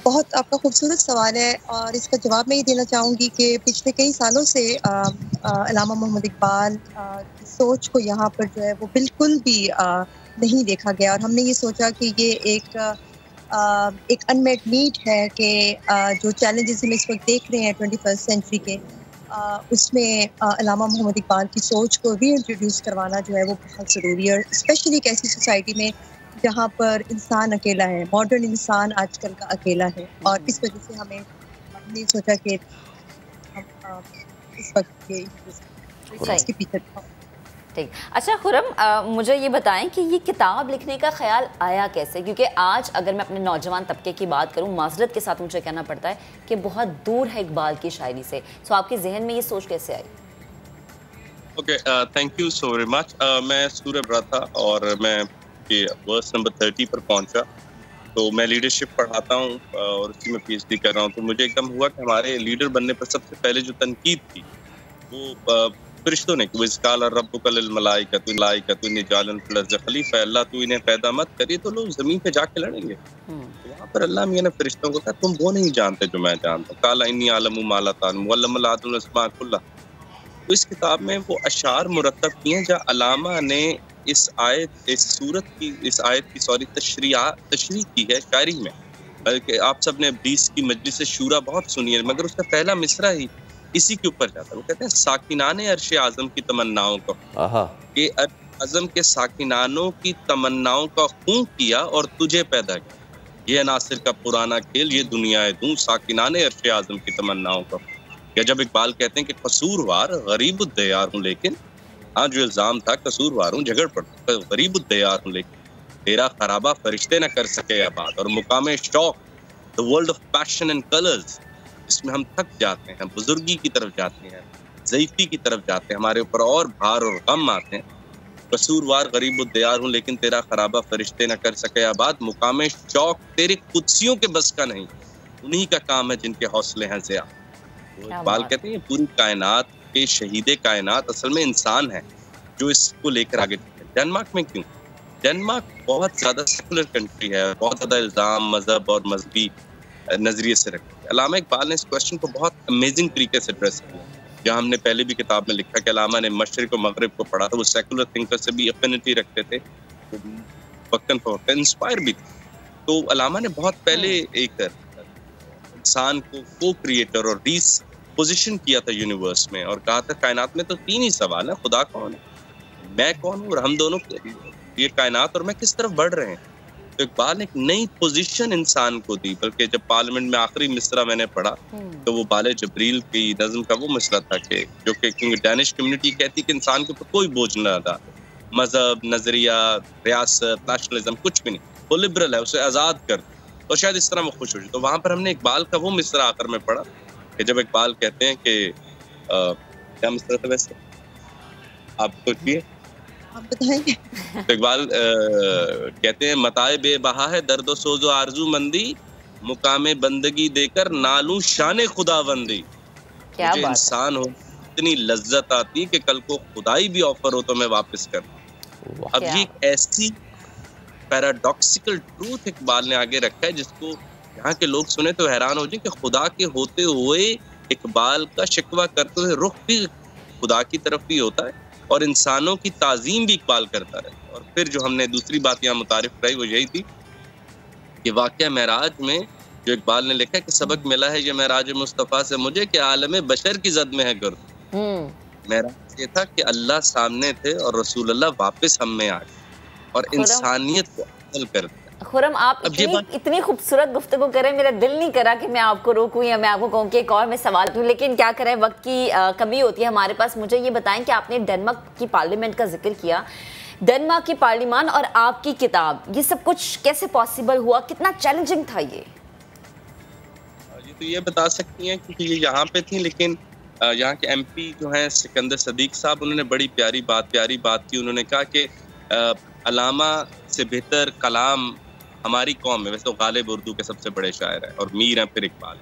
बहुत आपका खूबसूरत सवाल है, और इसका जवाब मैं ये देना चाहूँगी कि पिछले कई सालों से अल्लामा मोहम्मद इकबाल की सोच को यहाँ पर जो है वो बिल्कुल भी नहीं देखा गया, और हमने ये सोचा कि ये एक अनमेट नीड है कि जो चैलेंजेस हम इस वक्त देख रहे हैं 21st सेंचुरी के, उसमें अल्लामा मोहम्मद इकबाल की सोच को रीइंट्रोड्यूस करवाना जो है वो बहुत ज़रूरी है, स्पेशली एक ऐसी सोसाइटी में जहाँ पर इंसान अकेला है, मॉडर्न इंसान आजकल का अकेला है, और इस वजह से हमने सोचा कि हम इस वक्त ये इसके पीछे। ठीक। अच्छा खुरम, मुझे ये बताएं कि ये किताब लिखने का ख्याल आया कैसे? क्योंकि आज अगर मैं अपने नौजवान तबके की बात करूं, माजरत के साथ मुझे कहना पड़ता है कि बहुत दूर है इकबाल की शायरी से। सो आपके जहन में ये सोच कैसे आई? Okay, thank you so very much. मैं सूरह बरा था और मैं वर्स नंबर 30 पर पहुंचा, तो मैं लीडरशिप पढ़ाता हूँ और उसी में PhD कर रहा हूँ। तो मुझे एकदम हुआ कि हमारे लीडर बनने पर सबसे पहले जो तनकीद थी वो फरिश्तों ने कि वज़काल रब्बुका लिल मलाइकति इन्नी जाइलुन फिल अर्ज़ि खलीफा, अल्लाह तू इन्हें पैदा मत करिए तो लोग जमीन पे जाके लड़ेंगे। तो वहाँ पर अल्लाह मियां ने फरिश्तों को कहा तुम वो नहीं जानते जो मैं जानता हूँ। काला इन्नी आलमु मा ला तालमून वल्लमल आदुल अस्मा कुल्ला। तो इस किताब में वो अशार मुरतब किए जहाँ अलामा ने इस आयत की तशरीह की है शायरी में। बल्कि आप सब ने 20 की मजलिस शूरा बहुत सुनी है, मगर उसका पहला मिसरा ही इसी के ऊपर जाता है। वो कहते हैं साकिनाने अर्श आज़म की तमन्नाओं को, कि आज़म के साकिनानों की तमन्नाओं का खून किया और तुझे पैदा किया। ये नासिर का पुराना खेल ये दुनिया दूं साकिनाने अर्श आज़म की तमन्नाओं को। या जब इकबाल कहते हैं कि कसूरवार गरीब उद्दयार हूँ, लेकिन हाँ जो इल्ज़ाम था कसूरवार हूँ झगड़ पड़ता, गरीब उद्दयार हूँ लेकिन तेरा खराबा फरिश्ते न कर सके आबाद। और मुकाम शौक the world of passion and colours, इसमें हम थक जाते हैं, बुजुर्गी की तरफ जाते हैं, ज़ईफ़ी की तरफ जाते हैं, हमारे ऊपर और भार और गम आते हैं। कसूरवार गरीब उद्दयार हूँ लेकिन तेरा खराबा फरिश्ते न कर सके आबाद। मुकाम शौक तेरे कुदसियों के बस का नहीं, उन्हीं का काम है जिनके हौसले हैं ज़िया। तो इकबाल कहते हैं पूरी कायनात के शहीद कायनात असल में इंसान है जो इसको लेकर आगे चलते हैं। डेनमार्क में क्यों? डेनमार्क बहुत ज़्यादा सेकुलर कंट्री है, बहुत ज़्यादा इल्ज़ाम मजहब और मजहबी नजरिए से रखते हैं। अल्लामा इकबाल ने इस क्वेश्चन को बहुत अमेजिंग तरीके से एड्रेस किया। जहाँ हमने पहले भी किताब में लिखा कि अल्लामा ने मशरिक और मगरिब को पढ़ा था, वो सेकुलर थिंकर से भी अफिनिटी रखते थे, वक्तन फवक्तन इंस्पायर भी थे। तो अल्लामा ने बहुत पहले एक इंसान को क्रिएटर और रीस पोजीशन किया था यूनिवर्स में और कहा था कायनात में तो 3 ही सवाल हैं, खुदा कौन है, मैं कौन हूँ और हम दोनों ये कायनात और मैं किस तरफ बढ़ रहे हैं। तो इकबाल ने एक नई पोजीशन इंसान को दी। बल्कि जब पार्लियामेंट में आखिरी मिसरा मैंने पढ़ा तो वो बाले जबरील की नज़म का वो मिसरा था कि जो कि क्योंकि डैनिश कम्युनिटी कहती है कि इंसान के ऊपर कोई बोझ न लगा, मजहब, नजरिया, रियासत, नेशनलिज्म कुछ भी नहीं, वो लिबरल है, उसे आज़ाद कर, तो शायद इस तरह वो खुश हो जाए। तो वहाँ पर हमने इकबाल का वो मिसरा आखिर में पढ़ा कि जब इकबाल कहते हैं कि क्या मिसरा था वैसे आप सोचिए, तो इकबाल कहते हैं मताए बेबहा है दर्द सोजो आरजू मंदी, मुकामे बंदगी देकर नालू शान खुदाबंदी। मुझे इंसान हो इतनी लज्जत आती कि कल को खुदाई भी ऑफर हो तो मैं वापस कर। अब ये एक ऐसी पैराडॉक्सिकल ट्रूथ इकबाल ने आगे रखा है जिसको यहाँ के लोग सुने तो हैरान हो जाए कि खुदा के होते हुए इकबाल का शिकवा करते हुए रुख भी खुदा की तरफ भी होता है और इंसानों की ताज़ीम भी इकबाल करता रहे। और फिर जो हमने दूसरी बात यहाँ मुतारिफ कराई वो यही थी कि वाक़या मेराज में जो इकबाल ने लिखा है कि सबक मिला है ये मेराज मुस्तफ़ा से मुझे कि आलम बशर की जद में है गर्द। मेराज ये था कि अल्लाह सामने थे और रसूलुल्लाह वापस हम में आ गए और इंसानियत को अमल कर दिया। खुरम आप इतनी खूबसूरत गुफ्तगू करें, मेरा दिल नहीं करा कि मैं आपको रोकूं या मैं आपको कहूँ कि एक और मैं सवाल दूं, लेकिन क्या करें वक्त की कमी होती है हमारे पास। मुझे ये बताएं कि आपने डेनमार्क की पार्लियामेंट का जिक्र किया, डेनमार्क की पार्लियामान और आपकी किताब, ये सब कुछ कैसे पॉसिबल हुआ, कितना चैलेंजिंग था ये? तो ये बता सकती हैं क्योंकि ये यहाँ पे थी, लेकिन यहाँ के MP जो हैं सिकंदर सदीक साहब, उन्होंने बड़ी प्यारी बात की। उन्होंने कहा कि अलामा से बेहतर कलाम हमारी कौम में, वैसे तो गालिब उर्दू के सबसे बड़े शायर हैं और मीर हैं फिर इकबाल,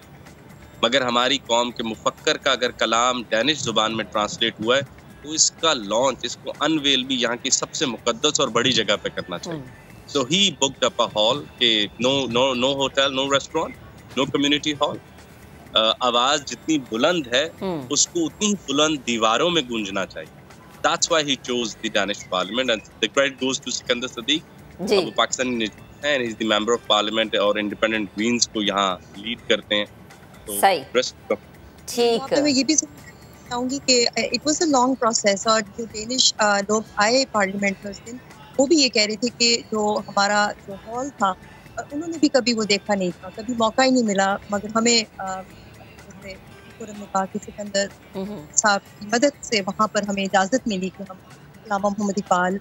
मगर हमारी कौम के मुफक्कर का अगर कलाम डैनिश जुबान में ट्रांसलेट हुआ है तो इसका लॉन्च, इसको अनवेल भी यहाँ की सबसे मुकद्दस और बड़ी जगह पे करना चाहिए। So he booked up a hall के no hotel, no restaurant, no community hall. आवाज जितनी बुलंद है उसको उतनी ही बुलंद दीवारों में गूंजना चाहिए। That's why he chose the Danish Parliament and the credit goes to Sikandar Sadiq. वो पाकिस्तानी हैं, he's the member of parliament और independent greens को यहाँ लीड करते हैं। तो ठीक है। मैं ये भी चाहूंगी कि it was a long process और जो डेनिश लोग आए पार्लियामेंट में उस दिन, वो भी ये कह रहे थे कि जो हमारा जो हॉल था उन्होंने भी कभी वो देखा नहीं था, कभी मौका ही नहीं मिला, मगर हमें ने कहा कि सिकंदर साहब की मदद से वहाँ पर हमें इजाज़त मिली कि हम अल्लामा मोहम्मद इकबाल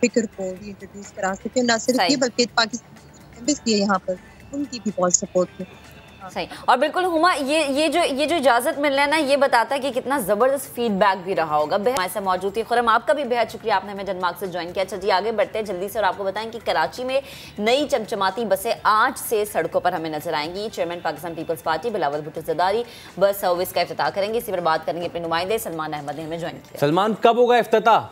फिक्र को भी इंट्रोड्यूस करा सकें। न सिर्फ ये बल्कि पाकिस्तान एम्बेसी है यहाँ पर, उनकी भी बहुत सपोर्ट थी। सही। और बिल्कुल हुमा, ये जो इजाजत मिलना है ना, ये बताता है कि कितना जबरदस्त फीडबैक भी रहा होगा। हमारे साथ मौजूद थी खुर्रम, आपका भी बेहद शुक्रिया, आपने हमें जनमार्ग से ज्वाइन किया। अच्छा जी, आगे बढ़ते हैं जल्दी से और आपको बताएं कि कराची में नई चमचमाती बसें आज से सड़कों पर हमें नजर आएंगी। Chairman Pakistan Peoples Party Bilawal Bhutto Zardari bus service का इफ्तिताह करेंगे। इसी पर बात करेंगे अपने नुमाइंदे सलमान अहमद ने हमें ज्वाइन किया। सलमान, कब होगा इफ्तिताह?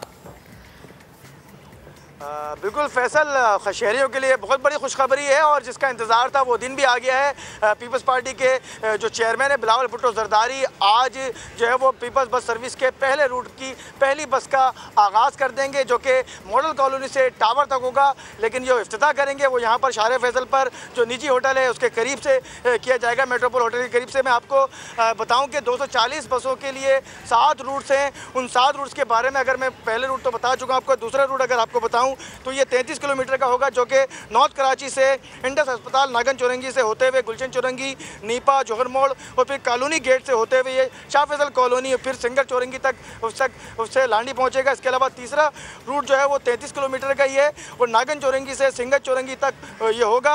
बिल्कुल फैसल, शहरियों के लिए बहुत बड़ी खुशखबरी है और जिसका इंतज़ार था वो दिन भी आ गया है। पीपल्स पार्टी के जो चेयरमैन है बिलावल भुट्टो ज़रदारी आज जो है वो पीपल्स बस सर्विस के पहले रूट की पहली बस का आगाज़ कर देंगे, जो कि मॉडल कॉलोनी से टावर तक होगा। लेकिन जो इफ्तिताह करेंगे वो यहाँ पर शार फैसल पर जो निजी होटल है उसके करीब से किया जाएगा, मेट्रोपोल होटल के करीब से। मैं आपको बताऊँ कि 240 बसों के लिए 7 रूट्स हैं। उन 7 रूट्स के बारे में अगर मैं पहले रूट तो बता चुका हूँ, आपको दूसरा रूट अगर आपको बताऊँ तो ये 33 किलोमीटर का होगा, जो कि नॉर्थ कराची से इंडस अस्पताल नागन चौरंगी से होते हुए गुलशन चौरंगी, नीपा, जौहर मोड़ और फिर कॉलोनी गेट से होते हुए ये शाह फैसल कॉलोनी और फिर सिंगर चौरंगी तक उससे लांडी पहुंचेगा। इसके अलावा तीसरा रूट जो है वो 33 किलोमीटर का ही है और नागन चौरंगी से सिंगर चौरंगी तक ये होगा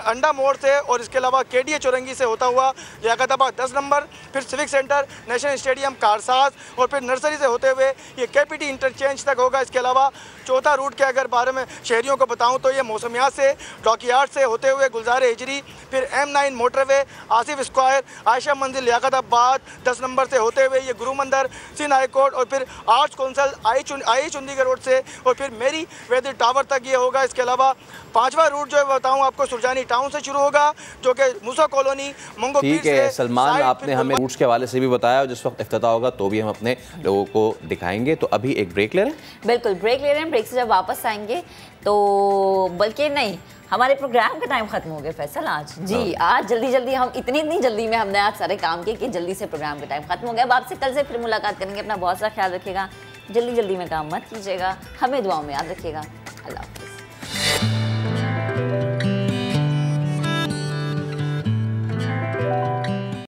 अंडा मोड़ से, और इसके अलावा केडीए चौरंगी से होता हुआ लियाकताबाद 10 नंबर, फिर civic centre, national stadium, Karsaz और फिर नर्सरी से होते हुए ये केपीटी इंटरचेंज तक होगा। इसके अलावा चौथा रूट के अगर बारे में शहरियों को बताऊं तो ये मौसमियात से डॉकयार्ड से होते हुए गुलजार हिजरी, फिर M9 motorway, Asif square, Ayesha मंजिल, लियाकताबाद 10 नंबर से होते हुए ये गुरु मंदिर, सिंध हाई कोर्ट और फिर आर्ट्स कौंसल आई चुंडीगढ़ रोड से और फिर मेरी वेदी टावर तक ये होगा। इसके अलावा 5वां रूट जो है बताऊँ आपको सुरजानी टाउन से शुरू होगा, जो कि मूसा कॉलोनी मंगो। ठीक है सलमान, आपने हमें रूट्स के हवाले से भी बताया और जिस वक्त इफ्तिताह होगा तो भी हम अपने लोगों को दिखाएंगे। तो अभी एक ब्रेक ले रहे हैं। बिल्कुल ब्रेक ले रहे हैं। ब्रेक से जब वापस आएंगे तो बल्कि नहीं, हमारे प्रोग्राम का टाइम खत्म हो गया फैसल आज जी। आज जल्दी हम इतनी जल्दी में हमने आज सारे काम किए कि जल्दी से प्रोग्राम का टाइम खत्म हो गया। अब आपसे कल से फिर मुलाकात करेंगे। अपना बहुत सारा ख्याल रखिएगा, जल्दी में काम मत कीजिएगा, हमें दुआओं में याद रखिएगा। अल्लाह हाफ़िज़।